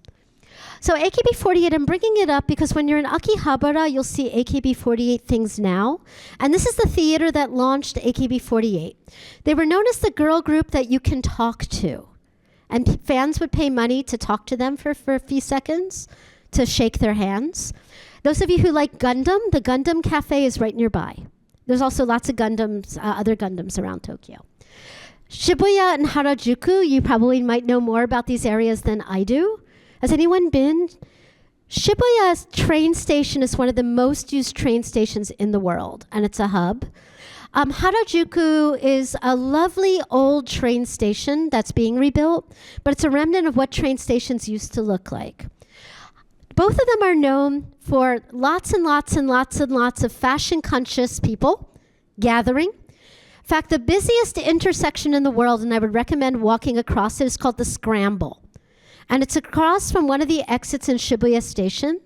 So AKB48, I'm bringing it up because when you're in Akihabara, you'll see AKB48 things now. And this is the theater that launched AKB48. They were known as the girl group that you can talk to. And fans would pay money to talk to them for a few seconds, to shake their hands. Those of you who like Gundam, the Gundam Cafe is right nearby. There's also lots of Gundams, other Gundams around Tokyo. Shibuya and Harajuku, you probably might know more about these areas than I do. Has anyone been? Shibuya's train station is one of the most used train stations in the world, and it's a hub. Harajuku is a lovely old train station that's being rebuilt, but it's a remnant of what train stations used to look like. Both of them are known for lots and lots and lots and lots of fashion-conscious people gathering. In fact, the busiest intersection in the world, and I would recommend walking across it, is called the Scramble. And it's across from one of the exits in Shibuya Station.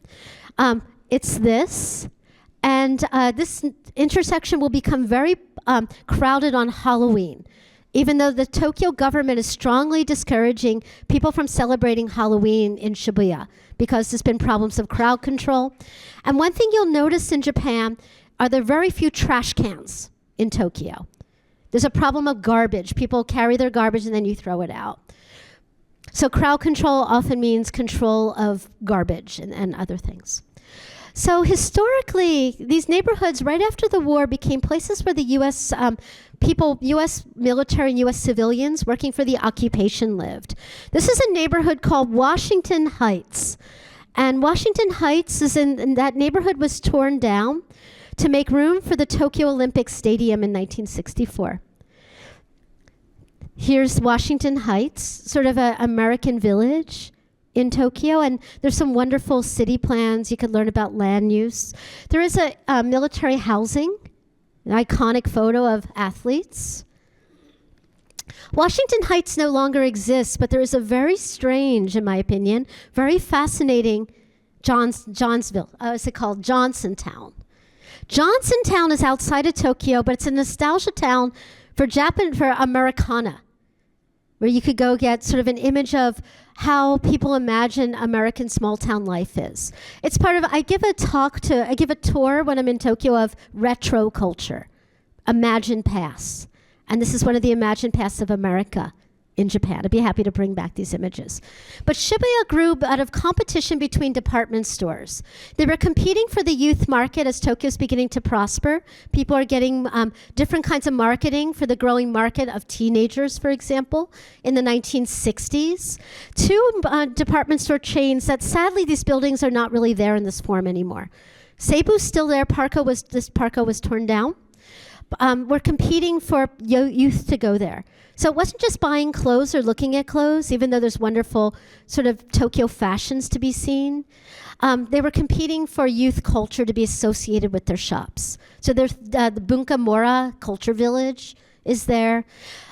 It's this. And this intersection will become very crowded on Halloween, even though the Tokyo government is strongly discouraging people from celebrating Halloween in Shibuya because there's been problems of crowd control. And one thing you'll notice in Japan are there very few trash cans in Tokyo. There's a problem of garbage. People carry their garbage and then you throw it out. So crowd control often means control of garbage and other things. So historically, these neighborhoods right after the war became places where the U.S. U.S. military and U.S. civilians working for the occupation lived. This is a neighborhood called Washington Heights. And Washington Heights and that neighborhood was torn down to make room for the Tokyo Olympic Stadium in 1964. Here's Washington Heights, sort of an American village in Tokyo, and there's some wonderful city plans. You could learn about land use. There is a military housing, an iconic photo of athletes. Washington Heights no longer exists, but there is a very strange, in my opinion, very fascinating Johnsonville. What's it called? Johnsontown. Johnsontown is outside of Tokyo, but it's a nostalgia town for Americana, where you could go get sort of an image of how people imagine American small town life is. It's part of, I give a tour when I'm in Tokyo of retro culture, Imagine Pass. And this is one of the Imagine Pass of America in Japan. I'd be happy to bring back these images. But Shibuya grew out of competition between department stores. They were competing for the youth market as Tokyo's beginning to prosper. People are getting different kinds of marketing for the growing market of teenagers, for example, in the 1960s. Two department store chains that sadly these buildings are not really there in this form anymore. Seibu's still there. This Parco was torn down. We're competing for youth to go there. So it wasn't just buying clothes or looking at clothes, even though there's wonderful sort of Tokyo fashions to be seen. They were competing for youth culture to be associated with their shops. So there's the Bunka Mora Culture Village is there.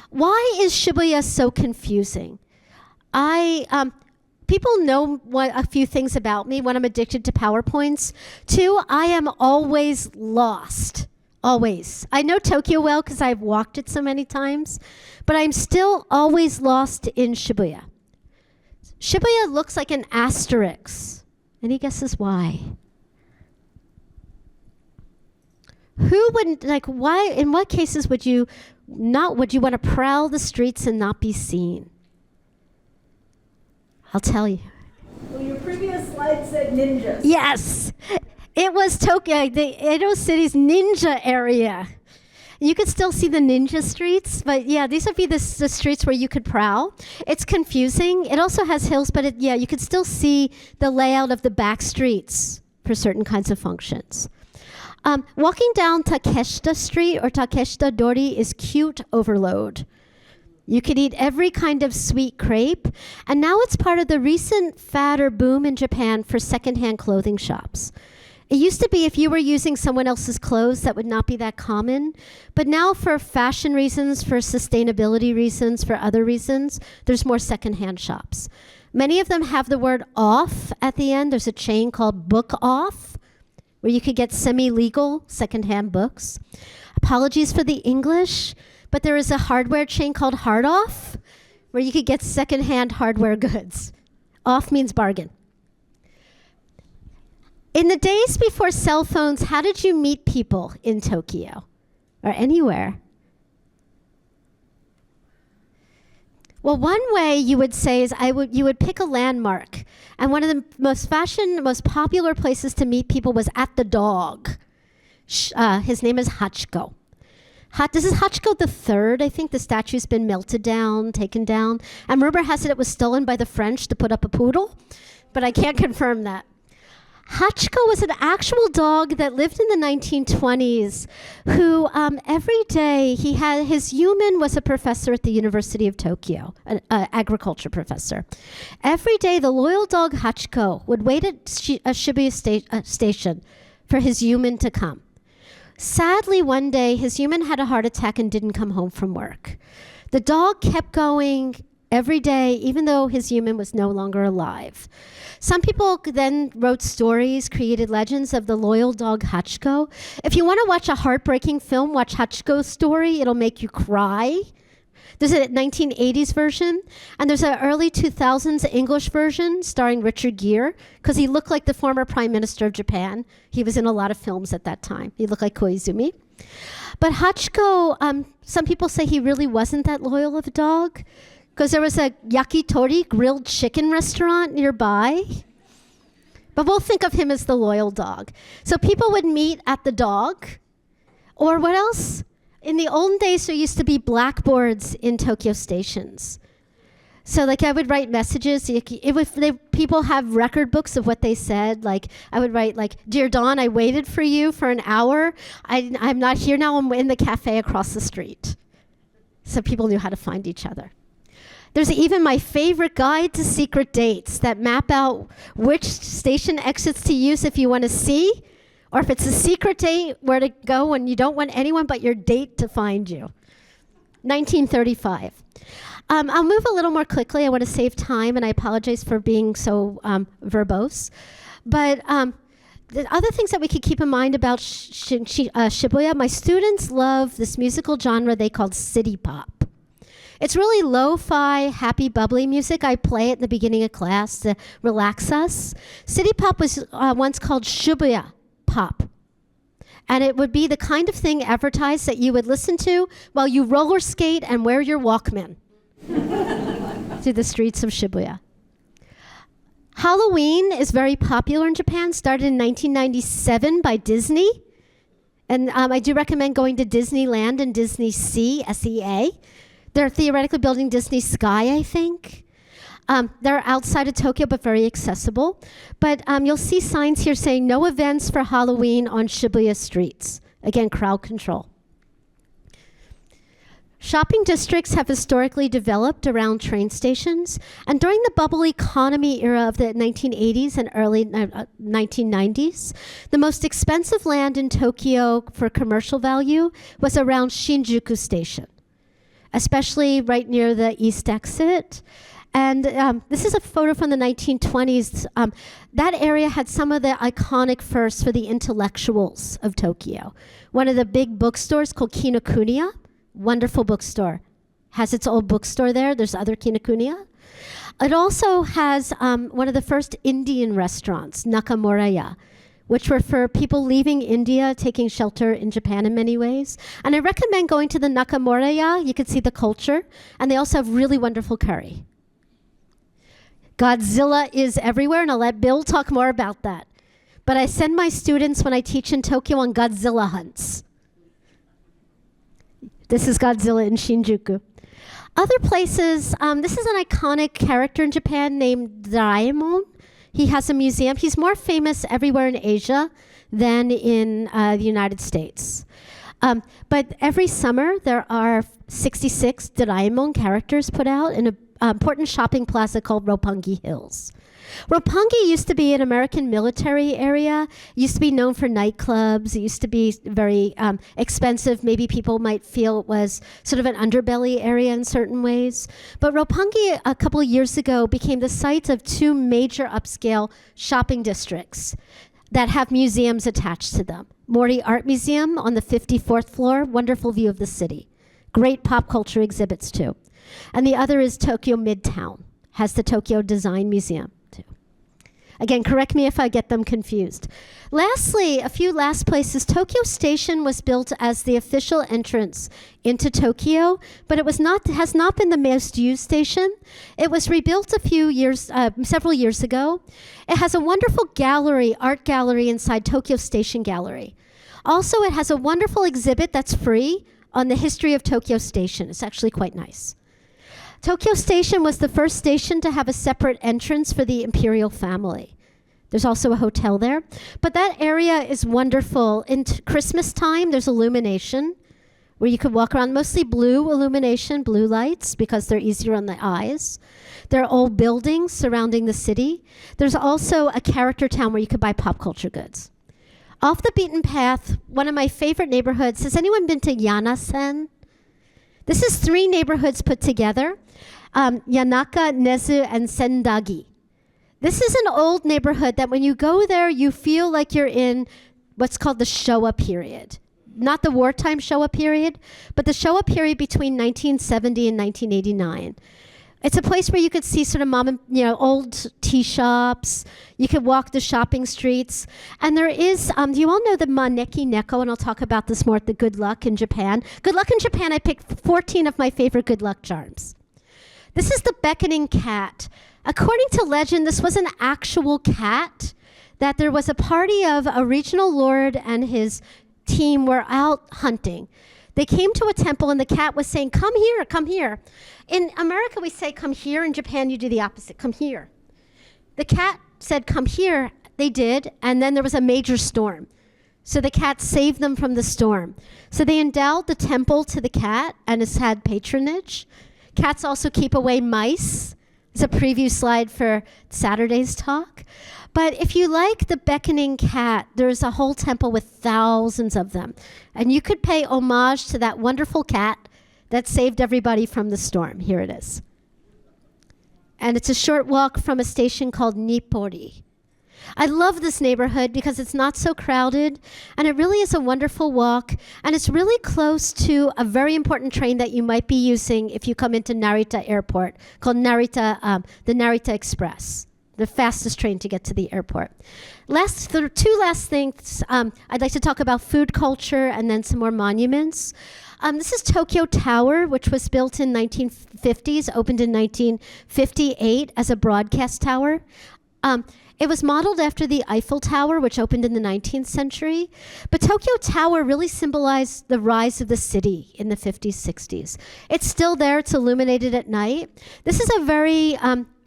Why is Shibuya so confusing? People know a few things about me. One, I'm addicted to PowerPoints. Two, I am always lost. Always. I know Tokyo well because I've walked it so many times, but I'm still always lost in Shibuya. Shibuya looks like an asterisk. Any guesses why? Who would, why, in what cases would you want to prowl the streets and not be seen? I'll tell you. Well, your previous slide said ninjas. Yes. It was Tokyo, the Edo City's ninja area. You could still see the ninja streets, but yeah, these would be the streets where you could prowl. It's confusing. It also has hills, but you could still see the layout of the back streets for certain kinds of functions. Walking down Takeshita Street or Takeshita Dori is cute overload. You could eat every kind of sweet crepe, and now it's part of the recent fad or boom in Japan for secondhand clothing shops. It used to be if you were using someone else's clothes, that would not be that common. But now for fashion reasons, for sustainability reasons, for other reasons, there's more secondhand shops. Many of them have the word off at the end. There's a chain called Book Off, where you could get semi-legal secondhand books. Apologies for the English, but there is a hardware chain called Hard Off, where you could get secondhand hardware goods. Off means bargain. In the days before cell phones, how did you meet people in Tokyo or anywhere? Well, one way you would say is you would pick a landmark. And one of the most popular places to meet people was at the Dog. His name is Hachiko. This is Hachiko the Third. I think the statue's been melted down, taken down. And rumor has it was stolen by the French to put up a poodle, but I can't confirm that. Hachiko was an actual dog that lived in the 1920s who every day his human was a professor at the University of Tokyo, an agriculture professor. Every day the loyal dog Hachiko would wait at Shibuya station for his human to come. Sadly, one day his human had a heart attack and didn't come home from work. The dog kept going every day, even though his human was no longer alive. Some people then wrote stories, created legends of the loyal dog Hachiko. If you want to watch a heartbreaking film, watch Hachiko's story. It'll make you cry. There's a 1980s version, and there's an early 2000s English version starring Richard Gere, because he looked like the former Prime Minister of Japan. He was in a lot of films at that time. He looked like Koizumi. But Hachiko, some people say he really wasn't that loyal of a dog, because there was a yakitori, grilled chicken restaurant nearby. But we'll think of him as the loyal dog. So people would meet at the dog. Or what else? In the olden days, there used to be blackboards in Tokyo stations. So like I would write messages. People have record books of what they said. Like I would write like, "Dear Dawn, I waited for you for an hour. I'm not here now. I'm in the cafe across the street." So people knew how to find each other. There's even my favorite guide to secret dates that map out which station exits to use if you want to see, or if it's a secret date, where to go when you don't want anyone but your date to find you. 1935. I'll move a little more quickly. I want to save time, and I apologize for being so verbose. But the other things that we could keep in mind about Shibuya, my students love this musical genre they called city pop. It's really lo-fi, happy, bubbly music. I play it in the beginning of class to relax us. City pop was once called Shibuya pop. And it would be the kind of thing advertised that you would listen to while you roller skate and wear your Walkman through the streets of Shibuya. Halloween is very popular in Japan, started in 1997 by Disney. And I do recommend going to Disneyland and Disney Sea, S-E-A. They're theoretically building Disney Sky, I think. They're outside of Tokyo, but very accessible. But you'll see signs here saying no events for Halloween on Shibuya streets. Again, crowd control. Shopping districts have historically developed around train stations. And during the bubble economy era of the 1980s and early 1990s, the most expensive land in Tokyo for commercial value was around Shinjuku Station, especially right near the east exit. And this is a photo from the 1920s. That area had some of the iconic firsts for the intellectuals of Tokyo. One of the big bookstores called Kinokuniya, wonderful bookstore, has its old bookstore there. There's other Kinokuniya. It also has one of the first Indian restaurants, Nakamuraya, which were for people leaving India, taking shelter in Japan in many ways. And I recommend going to the Nakamuraya. You can see the culture. And they also have really wonderful curry. Godzilla is everywhere, and I'll let Bill talk more about that. But I send my students, when I teach in Tokyo, on Godzilla hunts. This is Godzilla in Shinjuku. Other places, this is an iconic character in Japan named Doraemon. He has a museum. He's more famous everywhere in Asia than in the United States. But every summer, there are 66 Doraemon characters put out in an important shopping plaza called Roppongi Hills. Roppongi used to be an American military area. It used to be known for nightclubs. It used to be very expensive. Maybe people might feel it was sort of an underbelly area in certain ways. But Roppongi, a couple of years ago, became the site of two major upscale shopping districts that have museums attached to them. Mori Art Museum on the 54th floor, wonderful view of the city. Great pop culture exhibits too. And the other is Tokyo Midtown, has the Tokyo Design Museum too. Again, correct me if I get them confused. Lastly, a few last places. Tokyo Station was built as the official entrance into Tokyo, but it has not been the most used station. It was rebuilt several years ago. It has a wonderful gallery, art gallery inside Tokyo Station Gallery. Also, it has a wonderful exhibit that's free on the history of Tokyo Station. It's actually quite nice. Tokyo Station was the first station to have a separate entrance for the imperial family. There's also a hotel there. But that area is wonderful. In Christmas time, there's illumination where you could walk around, mostly blue illumination, blue lights, because they're easier on the eyes. There are old buildings surrounding the city. There's also a character town where you could buy pop culture goods. Off the beaten path, one of my favorite neighborhoods, has anyone been to Yanasen? This is 3 neighborhoods put together, Yanaka, Nezu, and Sendagi. This is an old neighborhood that when you go there, you feel like you're in what's called the Showa period. Not the wartime Showa period, but the Showa period between 1970 and 1989. It's a place where you could see sort of old tea shops. You could walk the shopping streets. And there is, you all know the Maneki Neko, and I'll talk about this more at the Good Luck in Japan. Good Luck in Japan, I picked 14 of my favorite good luck charms. This is the beckoning cat. According to legend, this was an actual cat that there was a party of a regional lord and his team were out hunting. They came to a temple and the cat was saying, come here, come here. In America, we say, come here. In Japan, you do the opposite, come here. The cat said, come here. They did, and then there was a major storm. So the cat saved them from the storm. So they endowed the temple to the cat, and it's had patronage. Cats also keep away mice. It's a preview slide for Saturday's talk. But if you like the beckoning cat, there's a whole temple with thousands of them. And you could pay homage to that wonderful cat that saved everybody from the storm. Here it is. And it's a short walk from a station called Nippori. I love this neighborhood because it's not so crowded, and it really is a wonderful walk, and it's really close to a very important train that you might be using if you come into Narita Airport, called Narita, the Narita Express, the fastest train to get to the airport. Two last things, I'd like to talk about food culture and then some more monuments. This is Tokyo Tower, which was built in 1950s, opened in 1958 as a broadcast tower. It was modeled after the Eiffel Tower, which opened in the 19th century. But Tokyo Tower really symbolized the rise of the city in the 50s, 60s. It's still there. It's illuminated at night. This is a very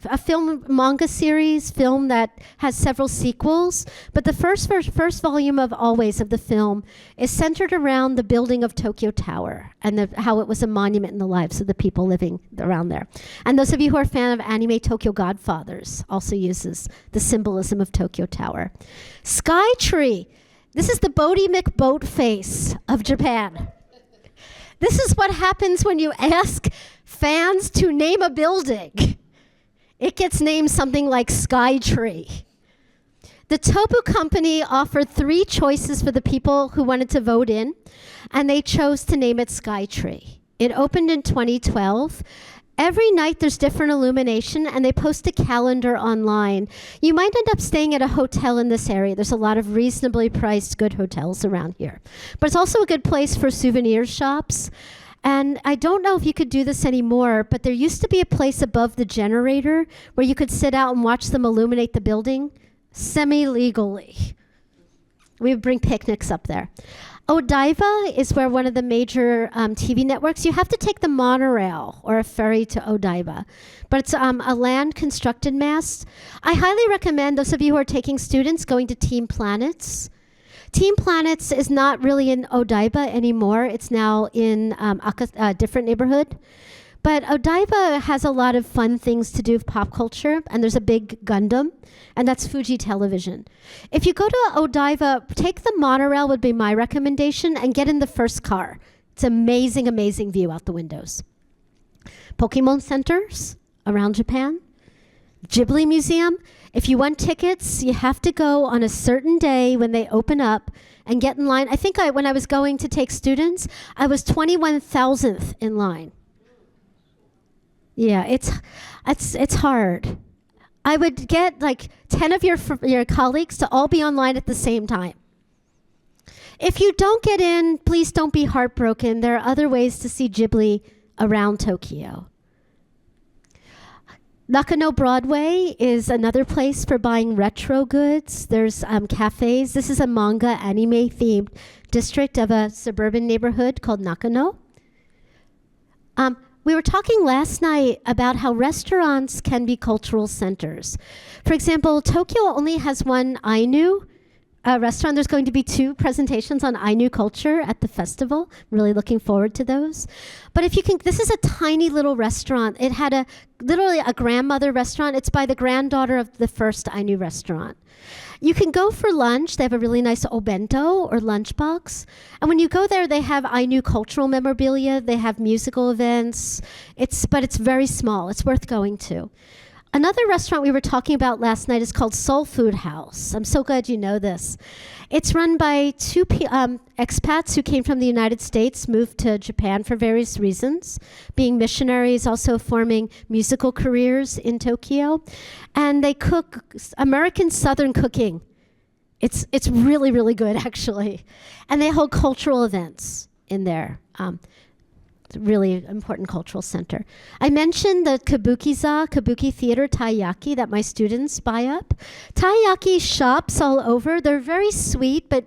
a film manga series film that has several sequels, but the first volume of Always of the film is centered around the building of Tokyo Tower and how it was a monument in the lives of the people living around there. And those of you who are a fan of anime, Tokyo Godfathers also uses the symbolism of Tokyo Tower. Sky Tree. This is the Bodhi McBoat face of Japan. This is what happens when you ask fans to name a building. It gets named something like Sky Tree. The Tobu Company offered 3 choices for the people who wanted to vote in, and they chose to name it Sky Tree. It opened in 2012. Every night there's different illumination, and they post a calendar online. You might end up staying at a hotel in this area. There's a lot of reasonably priced good hotels around here. But it's also a good place for souvenir shops. And I don't know if you could do this anymore, but there used to be a place above the generator where you could sit out and watch them illuminate the building semi-legally. We would bring picnics up there. Odaiba is where one of the major TV networks, you have to take the monorail or a ferry to Odaiba. But it's a land constructed mast. I highly recommend those of you who are taking students going to Team Planets. Team Planets is not really in Odaiba anymore. It's now in a different neighborhood. But Odaiba has a lot of fun things to do with pop culture, and there's a big Gundam, and that's Fuji Television. If you go to Odaiba, take the monorail would be my recommendation, and get in the first car. It's amazing, amazing view out the windows. Pokemon centers around Japan. Ghibli Museum. If you want tickets, you have to go on a certain day when they open up and get in line. I think when I was going to take students, I was 21,000th in line. Yeah, it's hard. I would get like 10 of your colleagues to all be online at the same time. If you don't get in, please don't be heartbroken. There are other ways to see Ghibli around Tokyo. Nakano Broadway is another place for buying retro goods. There's cafes. This is a manga anime themed district of a suburban neighborhood called Nakano. We were talking last night about how restaurants can be cultural centers. For example, Tokyo only has one Ainu restaurant. There's going to be 2 presentations on Ainu culture at the festival. I'm really looking forward to those. But if you can, this is a tiny little restaurant. It had literally a grandmother restaurant. It's by the granddaughter of the first Ainu restaurant. You can go for lunch. They have a really nice obento or lunchbox. And when you go there, they have Ainu cultural memorabilia. They have musical events. But it's very small. It's worth going to. Another restaurant we were talking about last night is called Soul Food House. I'm so glad you know this. It's run by 2 expats who came from the United States, moved to Japan for various reasons, being missionaries, also forming musical careers in Tokyo. And they cook American Southern cooking. It's really, really good, actually. And they hold cultural events in there. It's a really important cultural center. I mentioned the Kabuki Theater taiyaki that my students buy up. Taiyaki shops all over. They're very sweet, but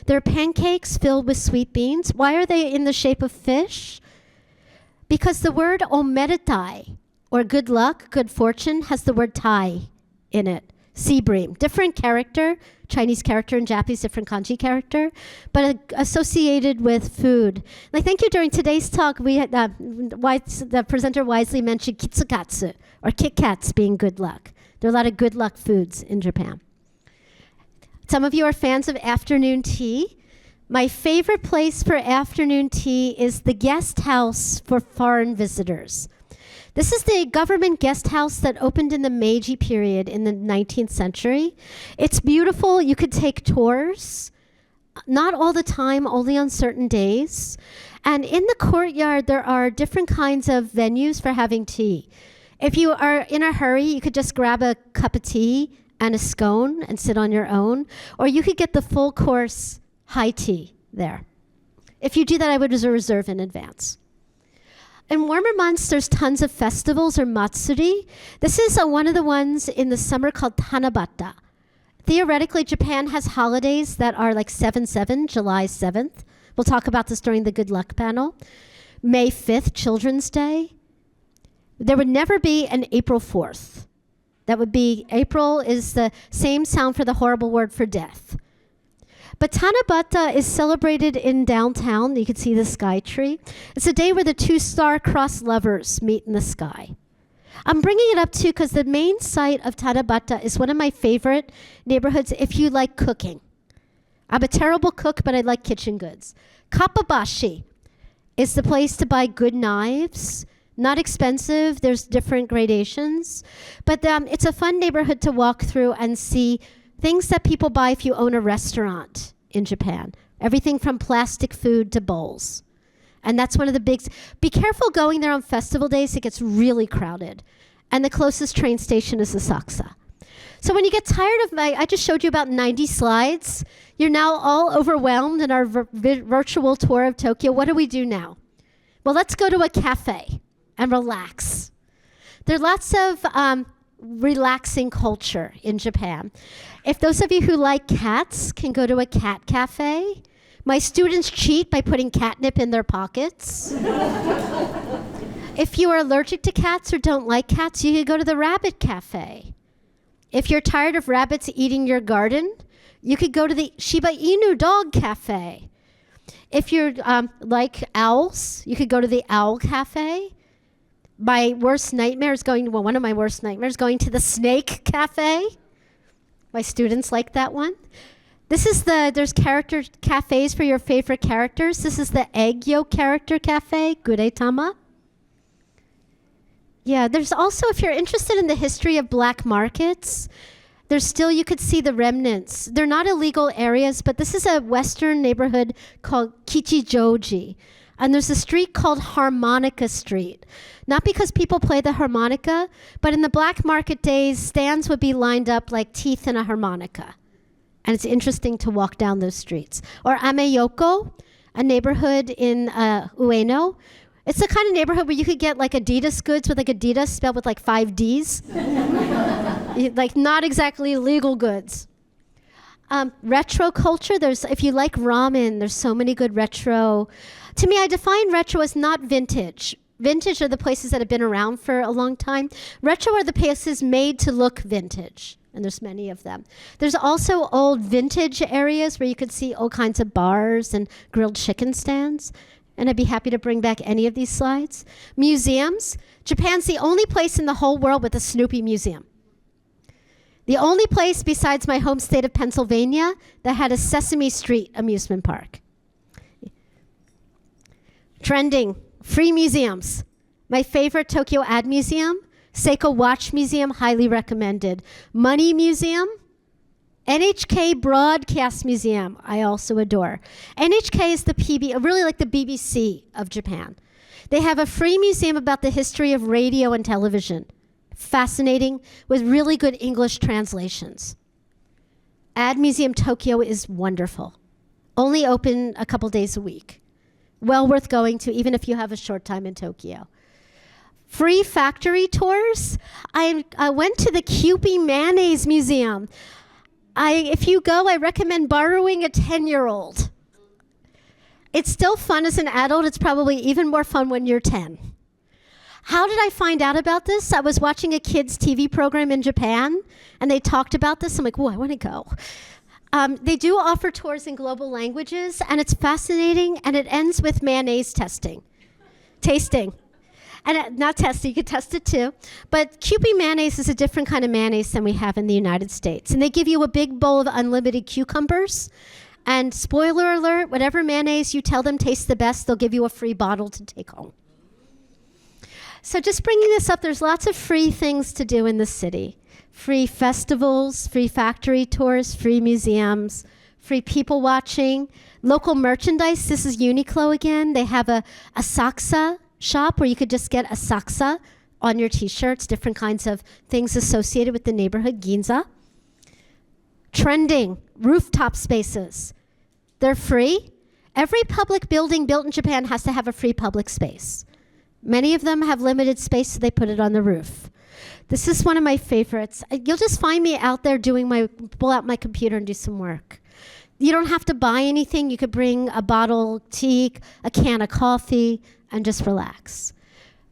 they're pancakes filled with sweet beans. Why are they in the shape of fish? Because the word omedetai, or good luck, good fortune, has the word tai in it. Sibrim, different character, Chinese character and Japanese different kanji character, but associated with food. And I think you during today's talk, we had, the presenter wisely mentioned kitsukatsu, or Kit Kats being good luck. There are a lot of good luck foods in Japan. Some of you are fans of afternoon tea. My favorite place for afternoon tea is the guest house for foreign visitors. This is the government guest house that opened in the Meiji period in the 19th century. It's beautiful. You could take tours, not all the time, only on certain days. And in the courtyard, there are different kinds of venues for having tea. If you are in a hurry, you could just grab a cup of tea and a scone and sit on your own, or you could get the full course high tea there. If you do that, I would reserve in advance. In warmer months, there's tons of festivals or matsuri. This is one of the ones in the summer called Tanabata. Theoretically, Japan has holidays that are like 7/7, July 7th. We'll talk about this during the good luck panel. May 5th, Children's Day. There would never be an April 4th. That would be, April is the same sound for the horrible word for death. But Tanabata is celebrated in downtown. You can see the sky tree. It's a day where the two star-crossed lovers meet in the sky. I'm bringing it up too because the main site of Tanabata is one of my favorite neighborhoods if you like cooking. I'm a terrible cook, but I like kitchen goods. Kappabashi is the place to buy good knives. Not expensive. There's different gradations. But it's a fun neighborhood to walk through and see things that people buy if you own a restaurant in Japan. Everything from plastic food to bowls. And that's one of the big... Be careful going there on festival days. It gets really crowded. And the closest train station is Asakusa. So when you get tired of I just showed you about 90 slides. You're now all overwhelmed in our virtual tour of Tokyo. What do we do now? Well, let's go to a cafe and relax. There are lots of relaxing culture in Japan. If those of you who like cats can go to a cat cafe, my students cheat by putting catnip in their pockets. If you are allergic to cats or don't like cats, you can go to the rabbit cafe. If you're tired of rabbits eating your garden, you could go to the Shiba Inu dog cafe. If you're like owls, you could go to the owl cafe. My worst nightmare is one of my worst nightmares, going to the snake cafe. My students like that one. There's character cafes for your favorite characters. This is the egg yolk character cafe, Guretama. Yeah, there's also, if you're interested in the history of black markets, you could see the remnants. They're not illegal areas, but this is a western neighborhood called Kichijoji. And there's a street called Harmonica Street. Not because people play the harmonica, but in the black market days, stands would be lined up like teeth in a harmonica. And it's interesting to walk down those streets. Or Ameyoko, a neighborhood in Ueno. It's the kind of neighborhood where you could get like Adidas goods with like Adidas spelled with like 5 Ds. Like not exactly legal goods. Retro culture, if you like ramen, there's so many good retro. To me, I define retro as not vintage. Vintage are the places that have been around for a long time. Retro are the places made to look vintage, and there's many of them. There's also old vintage areas where you could see all kinds of bars and grilled chicken stands, and I'd be happy to bring back any of these slides. Museums. Japan's the only place in the whole world with a Snoopy museum. The only place besides my home state of Pennsylvania that had a Sesame Street amusement park. Trending, free museums. My favorite Tokyo Ad Museum, Seiko Watch Museum, highly recommended. Money Museum, NHK Broadcast Museum, I also adore. NHK is really like the BBC of Japan. They have a free museum about the history of radio and television. Fascinating, with really good English translations. Ad Museum Tokyo is wonderful. Only open a couple days a week. Well worth going to, even if you have a short time in Tokyo. Free factory tours. I went to the Kewpie Mayonnaise Museum. If you go, I recommend borrowing a 10-year-old. It's still fun as an adult. It's probably even more fun when you're 10. How did I find out about this? I was watching a kids' TV program in Japan, and they talked about this. I'm like, whoa, I want to go. They do offer tours in global languages, and it's fascinating, and it ends with mayonnaise tasting. And not testing, you could test it too. But Kewpie mayonnaise is a different kind of mayonnaise than we have in the United States. And they give you a big bowl of unlimited cucumbers. And spoiler alert, whatever mayonnaise you tell them tastes the best, they'll give you a free bottle to take home. So just bringing this up, there's lots of free things to do in the city. Free festivals, free factory tours, free museums, free people watching, local merchandise. This is Uniqlo again. They have a Asakusa shop where you could just get Asakusa on your t-shirts, different kinds of things associated with the neighborhood, Ginza. Trending, rooftop spaces. They're free. Every public building built in Japan has to have a free public space. Many of them have limited space, so they put it on the roof. This is one of my favorites. You'll just find me out there pull out my computer and do some work. You don't have to buy anything. You could bring a bottle of tea, a can of coffee, and just relax.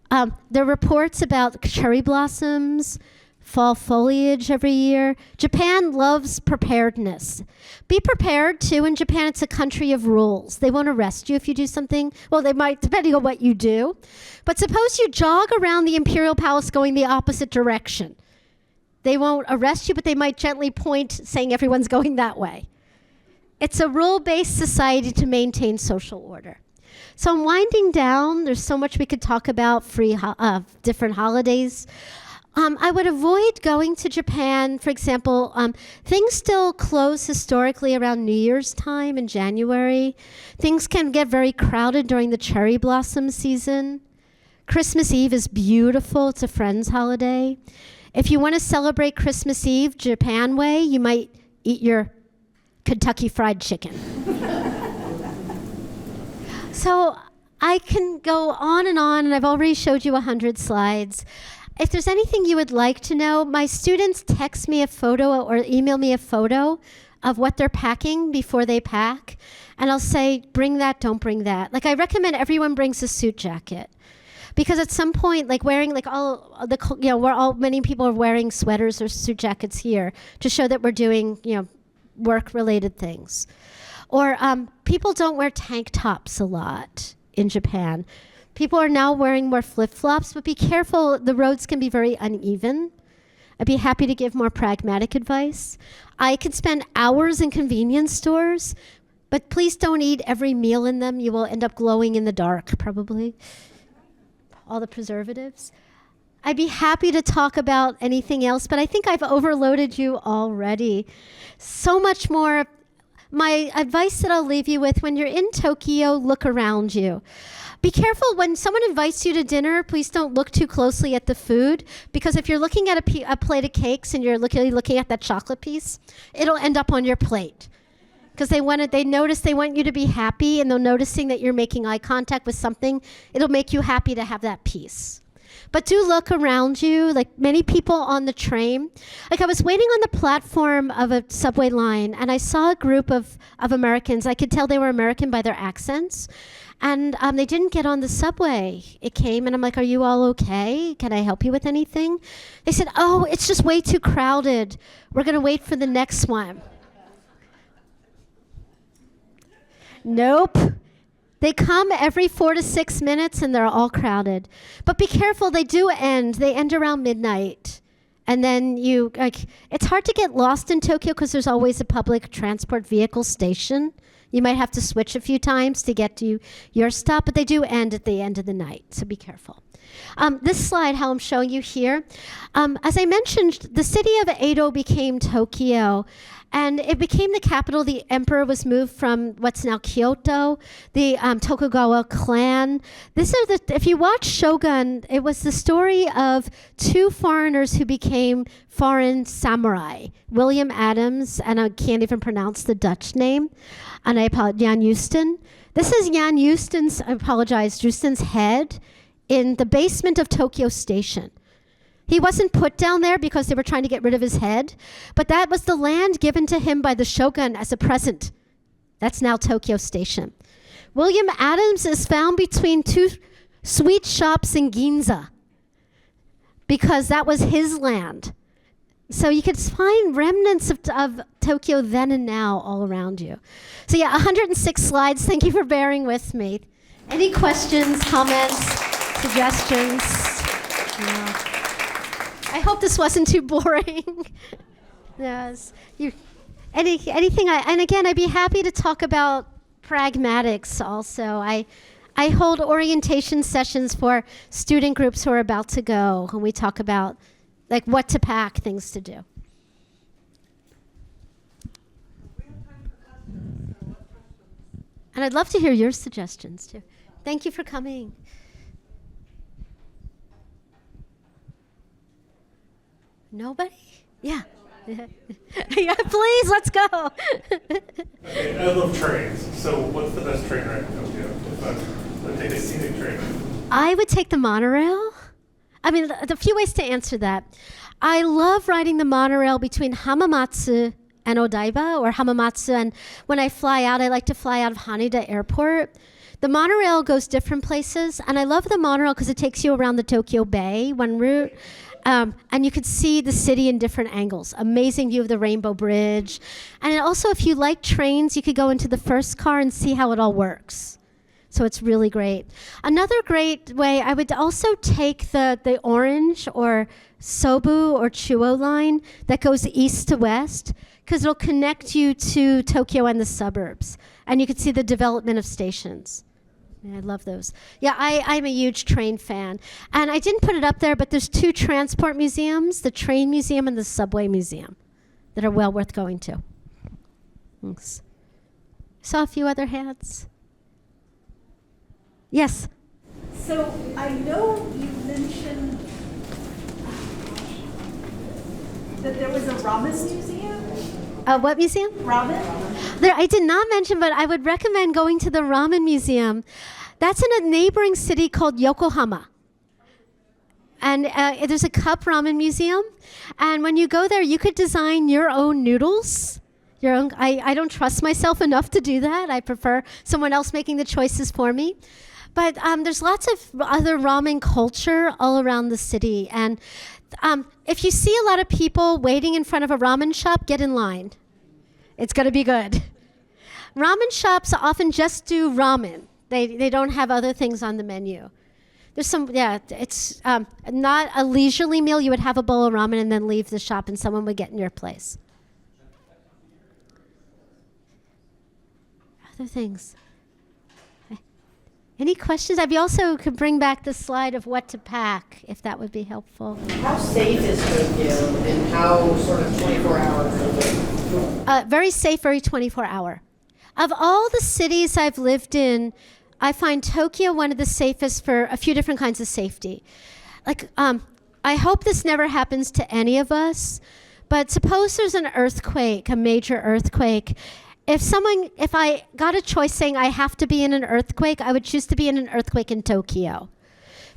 There are reports about cherry blossoms, fall foliage every year. Japan loves preparedness. Be prepared, too. In Japan, it's a country of rules. They won't arrest you if you do something. Well, they might, depending on what you do. But suppose you jog around the Imperial Palace going the opposite direction. They won't arrest you, but they might gently point, saying everyone's going that way. It's a rule-based society to maintain social order. So I'm winding down. There's so much we could talk about, different holidays. I would avoid going to Japan. For example, things still close historically around New Year's time in January. Things can get very crowded during the cherry blossom season. Christmas Eve is beautiful. It's a friend's holiday. If you want to celebrate Christmas Eve Japan way, you might eat your Kentucky Fried Chicken. So I can go on, and I've already showed you 100 slides. If there's anything you would like to know, my students text me a photo or email me a photo of what they're packing before they pack. And I'll say, bring that, don't bring that. Like, I recommend everyone brings a suit jacket. Because at some point, like wearing like many people are wearing sweaters or suit jackets here to show that we're doing, work-related things. Or people don't wear tank tops a lot in Japan. People are now wearing more flip-flops, but be careful. The roads can be very uneven. I'd be happy to give more pragmatic advice. I could spend hours in convenience stores, but please don't eat every meal in them. You will end up glowing in the dark, probably. All the preservatives. I'd be happy to talk about anything else, but I think I've overloaded you already. So much more. My advice that I'll leave you with, when you're in Tokyo, look around you. Be careful when someone invites you to dinner, please don't look too closely at the food, because if you're looking at a plate of cakes and you're looking at that chocolate piece, it'll end up on your plate. Because they want you to be happy, and they're noticing that you're making eye contact with something. It'll make you happy to have that piece. But do look around you, like many people on the train. Like I was waiting on the platform of a subway line, and I saw a group of Americans. I could tell they were American by their accents. And they didn't get on the subway. It came, and I'm like, are you all okay? Can I help you with anything? They said, oh, it's just way too crowded. We're going to wait for the next one. Nope. They come every 4 to 6 minutes, and they're all crowded. But be careful, they do end. They end around midnight. And then it's hard to get lost in Tokyo because there's always a public transport vehicle station. You might have to switch a few times to get to your stop, but they do end at the end of the night, so be careful. This slide, how I'm showing you here, as I mentioned, the city of Edo became Tokyo, and it became the capital. The emperor was moved from what's now Kyoto, the Tokugawa clan. If you watch Shogun, it was the story of two foreigners who became foreign samurai, William Adams, and I can't even pronounce the Dutch name, and I apologize, Jan Houston. This is Jan Houston's head in the basement of Tokyo Station. He wasn't put down there because they were trying to get rid of his head, but that was the land given to him by the shogun as a present. That's now Tokyo Station. William Adams is found between two sweet shops in Ginza because that was his land. So you could find remnants of Tokyo then and now all around you. So yeah, 106 slides. Thank you for bearing with me. Any questions, comments, suggestions? No. I hope this wasn't too boring. Yes. Anything? And again, I'd be happy to talk about pragmatics also. I hold orientation sessions for student groups who are about to go, and we talk about like what to pack, things to do. And I'd love to hear your suggestions too. Thank you for coming. Nobody? Yeah. Yeah, please, let's go. Okay, I love trains. So what's the best train ride in Tokyo? If I take a scenic train. I would take the monorail. I mean, the few ways to answer that. I love riding the monorail between Hamamatsu and Odaiba, or Hamamatsu, and when I fly out, I like to fly out of Haneda Airport. The monorail goes different places, and I love the monorail because it takes you around the Tokyo Bay, one route. And you could see the city in different angles. Amazing view of the Rainbow Bridge. And also, if you like trains, you could go into the first car and see how it all works. So it's really great. Another great way, I would also take the orange or Sobu or Chuo line that goes east to west, because it'll connect you to Tokyo and the suburbs. And you can see the development of stations. Yeah, I love those. Yeah, I'm a huge train fan. And I didn't put it up there, but there's two transport museums, the train museum and the subway museum, that are well worth going to. Thanks. Saw a few other hands. Yes? So I know you mentioned that there was a ramen museum? What museum? Ramen? There, I did not mention, but I would recommend going to the ramen museum. That's in a neighboring city called Yokohama. And there's a cup ramen museum. And when you go there, you could design your own noodles. Your own. I don't trust myself enough to do that. I prefer someone else making the choices for me. But there's lots of other ramen culture all around the city. And if you see a lot of people waiting in front of a ramen shop, get in line. It's going to be good. Ramen shops often just do ramen. They don't have other things on the menu. There's some, yeah, it's not a leisurely meal. You would have a bowl of ramen and then leave the shop and someone would get in your place. Other things. Any questions? I also could bring back the slide of what to pack, if that would be helpful. How safe is Tokyo and how sort of 24 hours is it? Very safe, very 24-hour. Of all the cities I've lived in, I find Tokyo one of the safest for a few different kinds of safety. Like, I hope this never happens to any of us, but suppose there's an earthquake, a major earthquake. If I got a choice saying I have to be in an earthquake, I would choose to be in an earthquake in Tokyo.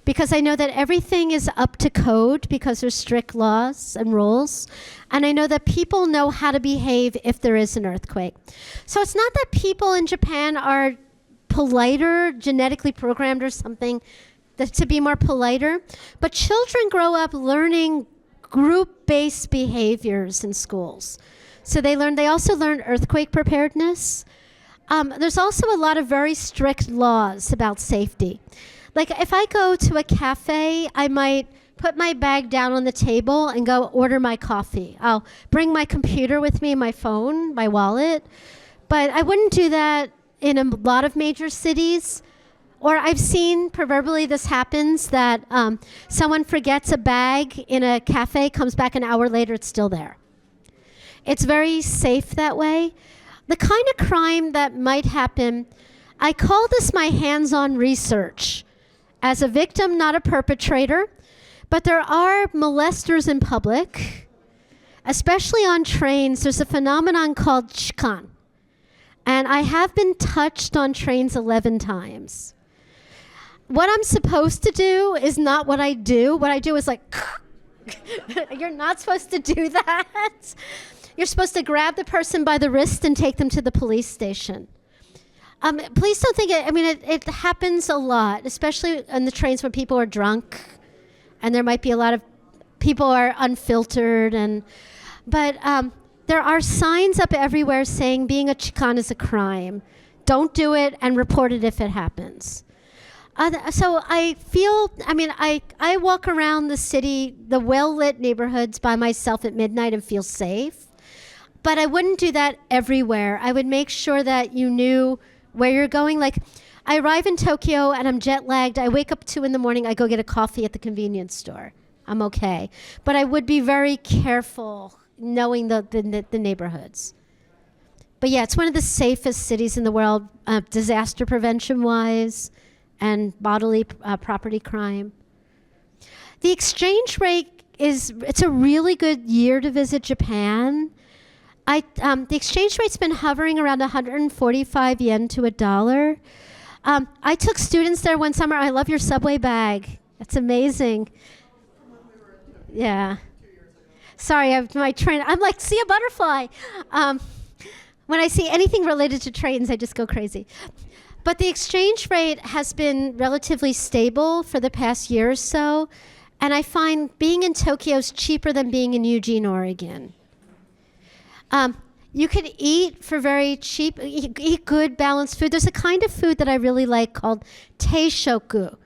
Because I know that everything is up to code because there's strict laws and rules. And I know that people know how to behave if there is an earthquake. So it's not that people in Japan are politer, genetically programmed or something, to be more politer. But children grow up learning group-based behaviors in schools. So they also learn earthquake preparedness. There's also a lot of very strict laws about safety. Like if I go to a cafe, I might put my bag down on the table and go order my coffee. I'll bring my computer with me, my phone, my wallet. But I wouldn't do that in a lot of major cities. Or I've seen, proverbially this happens, that someone forgets a bag in a cafe, comes back an hour later, it's still there. It's very safe that way. The kind of crime that might happen, I call this my hands-on research. As a victim, not a perpetrator, but there are molesters in public, especially on trains. There's a phenomenon called chikan. And I have been touched on trains 11 times. What I'm supposed to do is not what I do. What I do is like, you're not supposed to do that. You're supposed to grab the person by the wrist and take them to the police station. Please don't think it happens a lot, especially on the trains when people are drunk and there might be a lot of people are unfiltered. But there are signs up everywhere saying being a Chicana is a crime. Don't do it and report it if it happens. So I feel, I walk around the city, the well-lit neighborhoods by myself at midnight and feel safe. But I wouldn't do that everywhere. I would make sure that you knew where you're going. Like, I arrive in Tokyo and I'm jet lagged. I wake up 2 a.m, I go get a coffee at the convenience store. I'm okay. But I would be very careful knowing the neighborhoods. But yeah, it's one of the safest cities in the world, disaster prevention-wise and bodily property crime. The exchange rate it's a really good year to visit Japan. The exchange rate's been hovering around 145 yen to $1. I took students there one summer. I love your subway bag. That's amazing. Yeah. Sorry, my train. I'm like, see a butterfly. When I see anything related to trains, I just go crazy. But the exchange rate has been relatively stable for the past year or so. And I find being in Tokyo is cheaper than being in Eugene, Oregon. You could eat for very cheap, eat good, balanced food. There's a kind of food that I really like called teishoku.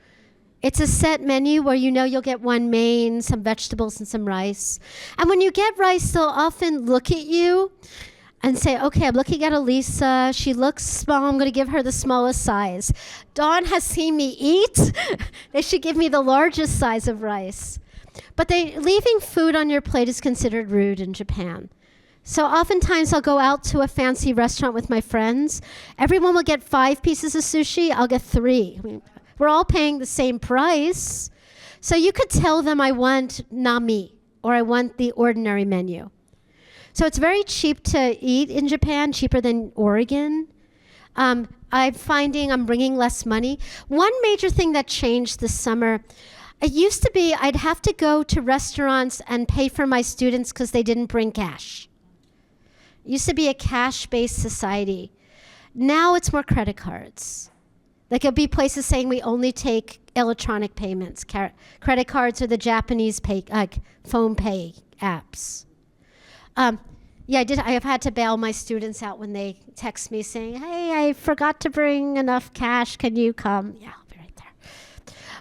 It's a set menu where you know you'll get one main, some vegetables, and some rice. And when you get rice, they'll often look at you and say, okay, I'm looking at Alisa. She looks small. I'm going to give her the smallest size. Dawn has seen me eat. They should give me the largest size of rice. But leaving food on your plate is considered rude in Japan. So oftentimes I'll go out to a fancy restaurant with my friends. Everyone will get 5 pieces of sushi. I'll get 3. We're all paying the same price. So you could tell them I want nami or I want the ordinary menu. So it's very cheap to eat in Japan, cheaper than Oregon. I'm finding I'm bringing less money. One major thing that changed this summer, it used to be I'd have to go to restaurants and pay for my students because they didn't bring cash. It used to be a cash-based society. Now it's more credit cards. Like it'll be places saying we only take electronic payments. Credit cards are the Japanese phone pay apps. Yeah, I have had to bail my students out when they text me saying, hey, I forgot to bring enough cash. Can you come? Yeah, I'll be right there.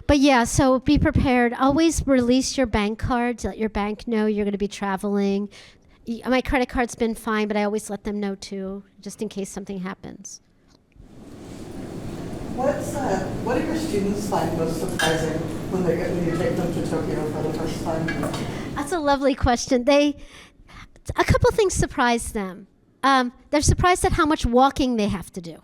But yeah, so be prepared. Always release your bank cards. Let your bank know you're going to be traveling. My credit card's been fine, but I always let them know too, just in case something happens. What do your students find most surprising when you take them to Tokyo for the first time? That's a lovely question. A couple things surprise them. They're surprised at how much walking they have to do.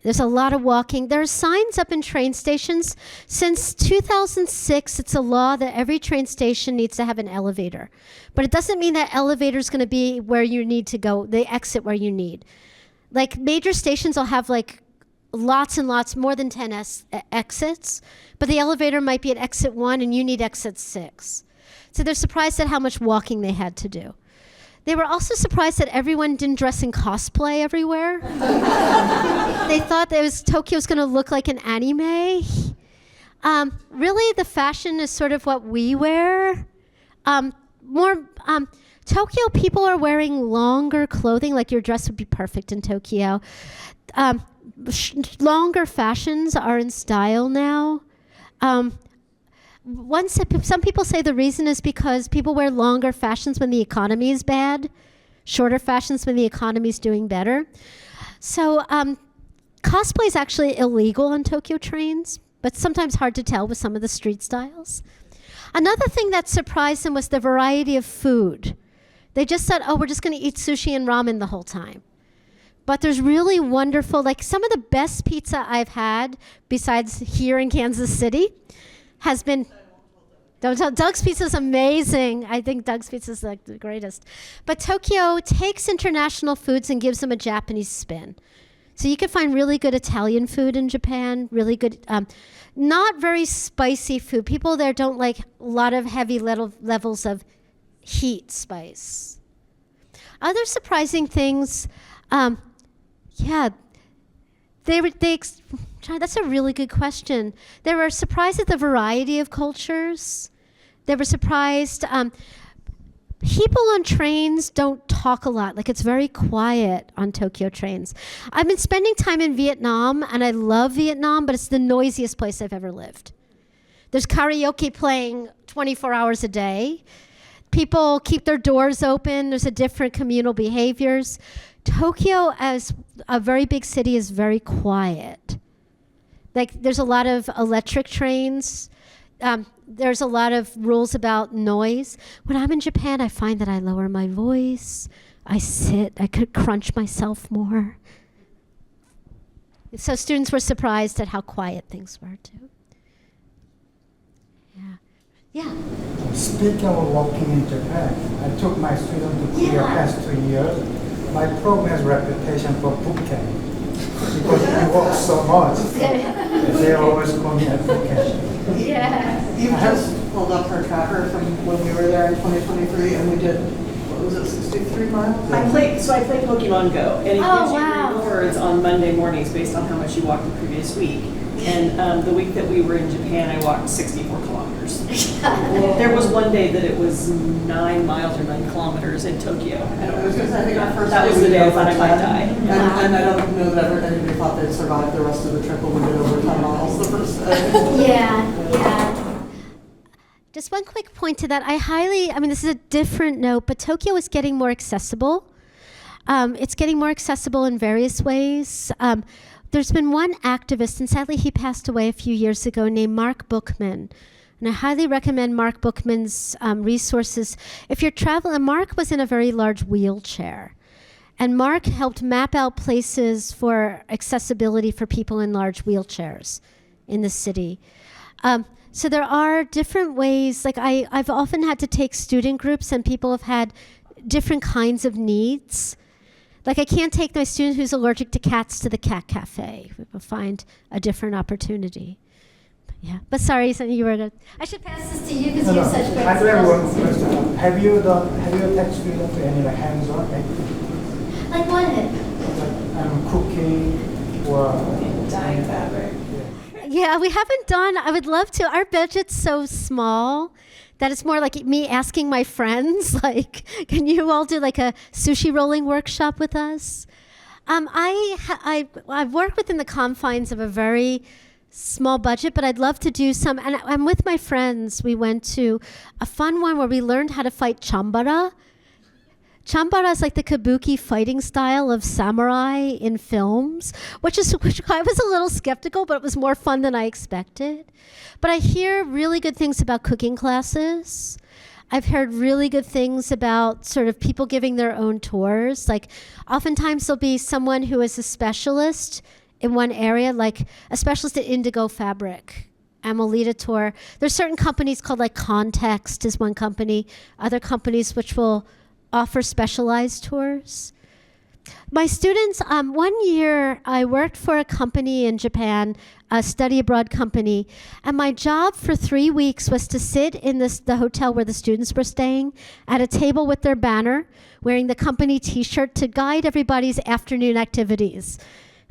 There's a lot of walking. There are signs up in train stations. Since 2006, it's a law that every train station needs to have an elevator. But it doesn't mean that elevator is going to be where you need to go, the exit where you need. Like major stations will have like lots and lots, more than 10 exits, but the elevator might be at exit 1 and you need exit 6. So they're surprised at how much walking they had to do. They were also surprised that everyone didn't dress in cosplay everywhere. They thought Tokyo was going to look like an anime. Really, the fashion is sort of what we wear. Tokyo people are wearing longer clothing, like your dress would be perfect in Tokyo. Longer fashions are in style now. Some people say the reason is because people wear longer fashions when the economy is bad, shorter fashions when the economy is doing better. So cosplay is actually illegal on Tokyo trains, but sometimes hard to tell with some of the street styles. Another thing that surprised them was the variety of food. They just said, oh, we're just going to eat sushi and ramen the whole time. But there's really wonderful, like some of the best pizza I've had, besides here in Kansas City, has been, Don't tell. Doug's Pizza is amazing. I think Doug's Pizza is like the greatest. But Tokyo takes international foods and gives them a Japanese spin. So you can find really good Italian food in Japan, really good, not very spicy food. People there don't like a lot of heavy levels of heat spice. Other surprising things, that's a really good question. They were surprised at the variety of cultures. They were surprised. People on trains don't talk a lot. Like, it's very quiet on Tokyo trains. I've been spending time in Vietnam, and I love Vietnam, but it's the noisiest place I've ever lived. There's karaoke playing 24 hours a day. People keep their doors open. There's a different communal behaviors. Tokyo, as a very big city, is very quiet. Like, there's a lot of electric trains. There's a lot of rules about noise. When I'm in Japan, I find that I lower my voice. I sit. I could crunch myself more. So students were surprised at how quiet things were, too. Yeah. Speaking of working in Japan, I took my student to Korea past 2 years. My program has reputation for boot camp because we work so much. They always call me a boot camp. Yeah. You just pulled up her tracker from when we were there in 2023, and we did, what was it, 63 miles? I played Pokemon Go, and it gives you rewards on Monday mornings based on how much you walked the previous week. And the week that we were in Japan, I walked 64 kilometers. There was one day that it was 9 miles or 9 kilometers in Tokyo. And it was, I think our first That was the day I thought I might die. And I don't know that anybody thought they'd survive the rest of the trip when we did over 10 miles the first day. Yeah. Just one quick point to that. This is a different note, but Tokyo is getting more accessible. It's getting more accessible in various ways. There's been one activist, and sadly he passed away a few years ago, named Mark Bookman. And I highly recommend Mark Bookman's resources. If you're traveling, Mark was in a very large wheelchair. And Mark helped map out places for accessibility for people in large wheelchairs in the city. So there are different ways, like I've often had to take student groups and people have had different kinds of needs. Like, I can't take my student who's allergic to cats to the cat cafe. We will find a different opportunity. Yeah, but sorry, so you were. I should pass this to you because you have such great I do have one skills. question. Have you taught students any hands-on, Like what? cooking or Dyeing fabric. Yeah, we haven't done. I would love to. Our budget's so small that it's more like me asking my friends, like, can you all do like a sushi rolling workshop with us? I've worked within the confines of a very small budget, but I'd love to do some. And I'm with my friends. We went to a fun one where we learned how to fight chambara. Chambara is like the kabuki fighting style of samurai in films, which I was a little skeptical, but it was more fun than I expected. But I hear really good things about cooking classes. I've heard really good things about sort of people giving their own tours. Like, oftentimes there'll be someone who is a specialist in one area, like a specialist at indigo fabric. And will lead a tour. There's certain companies called, like, Context is one company. Other companies which will offer specialized tours. My students, one year I worked for a company in Japan, a study abroad company, and my job for 3 weeks was to sit in the hotel where the students were staying at a table with their banner, wearing the company t-shirt to guide everybody's afternoon activities.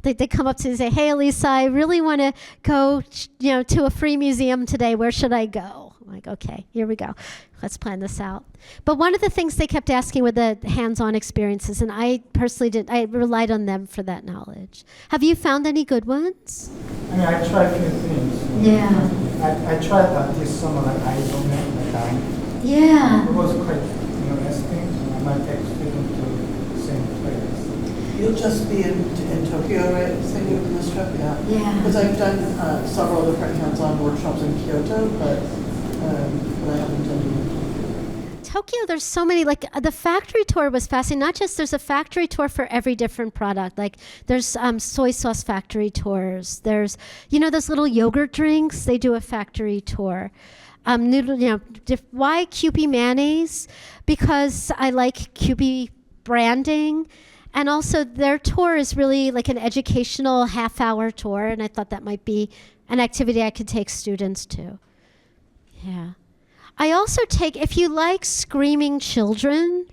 They come up to me and say, "Hey, Alisa, I really want to go, to a free museum today. Where should I go?" I'm like, "Okay, here we go. Let's plan this out." But one of the things they kept asking were the hands-on experiences, and I personally I relied on them for that knowledge. Have you found any good ones? I tried a few things. Yeah. I tried this summer, like Ironman, Yeah. It was quite interesting. I might take students to the same place. You'll just be in Tokyo, right, saying in this trip? Yeah. Yeah. Because I've done several different hands-on workshops in Kyoto, but I haven't done. Tokyo, there's so many, like the factory tour was fascinating. Not just, there's a factory tour for every different product. Like there's soy sauce factory tours. There's, those little yogurt drinks, they do a factory tour. noodle, why Kewpie mayonnaise? Because I like Kewpie branding. And also their tour is really like an educational half-hour tour, and I thought that might be an activity I could take students to. Yeah. I also take, if you like screaming children,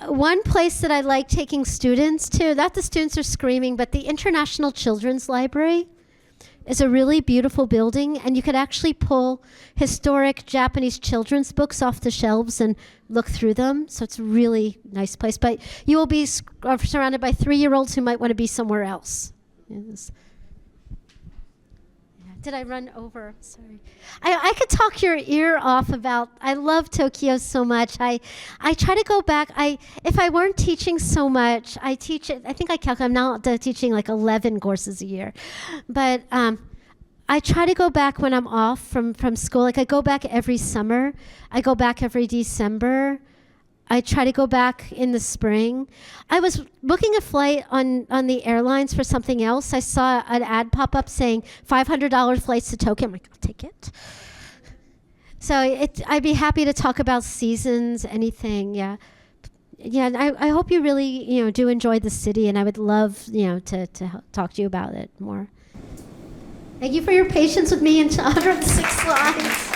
one place that I like taking students to, not the students are screaming, but the International Children's Library is a really beautiful building, and you could actually pull historic Japanese children's books off the shelves and look through them. So it's a really nice place. But you will be surrounded by 3-year-olds who might want to be somewhere else. Yes. Did I run over? Sorry. I could talk your ear off about, I love Tokyo so much. I try to go back. If I weren't teaching so much, I teach it, I think I calculate, I'm now teaching like 11 courses a year. But I try to go back when I'm off from school. Like I go back every summer. I go back every December. I try to go back in the spring. I was booking a flight on the airlines for something else. I saw an ad pop up saying $500 flights to Tokyo. I'm like, I'll take it. So I'd be happy to talk about seasons, anything. Yeah. Yeah, and I hope you really, do enjoy the city, and I would love, to talk to you about it more. Thank you for your patience with me in 106 slides.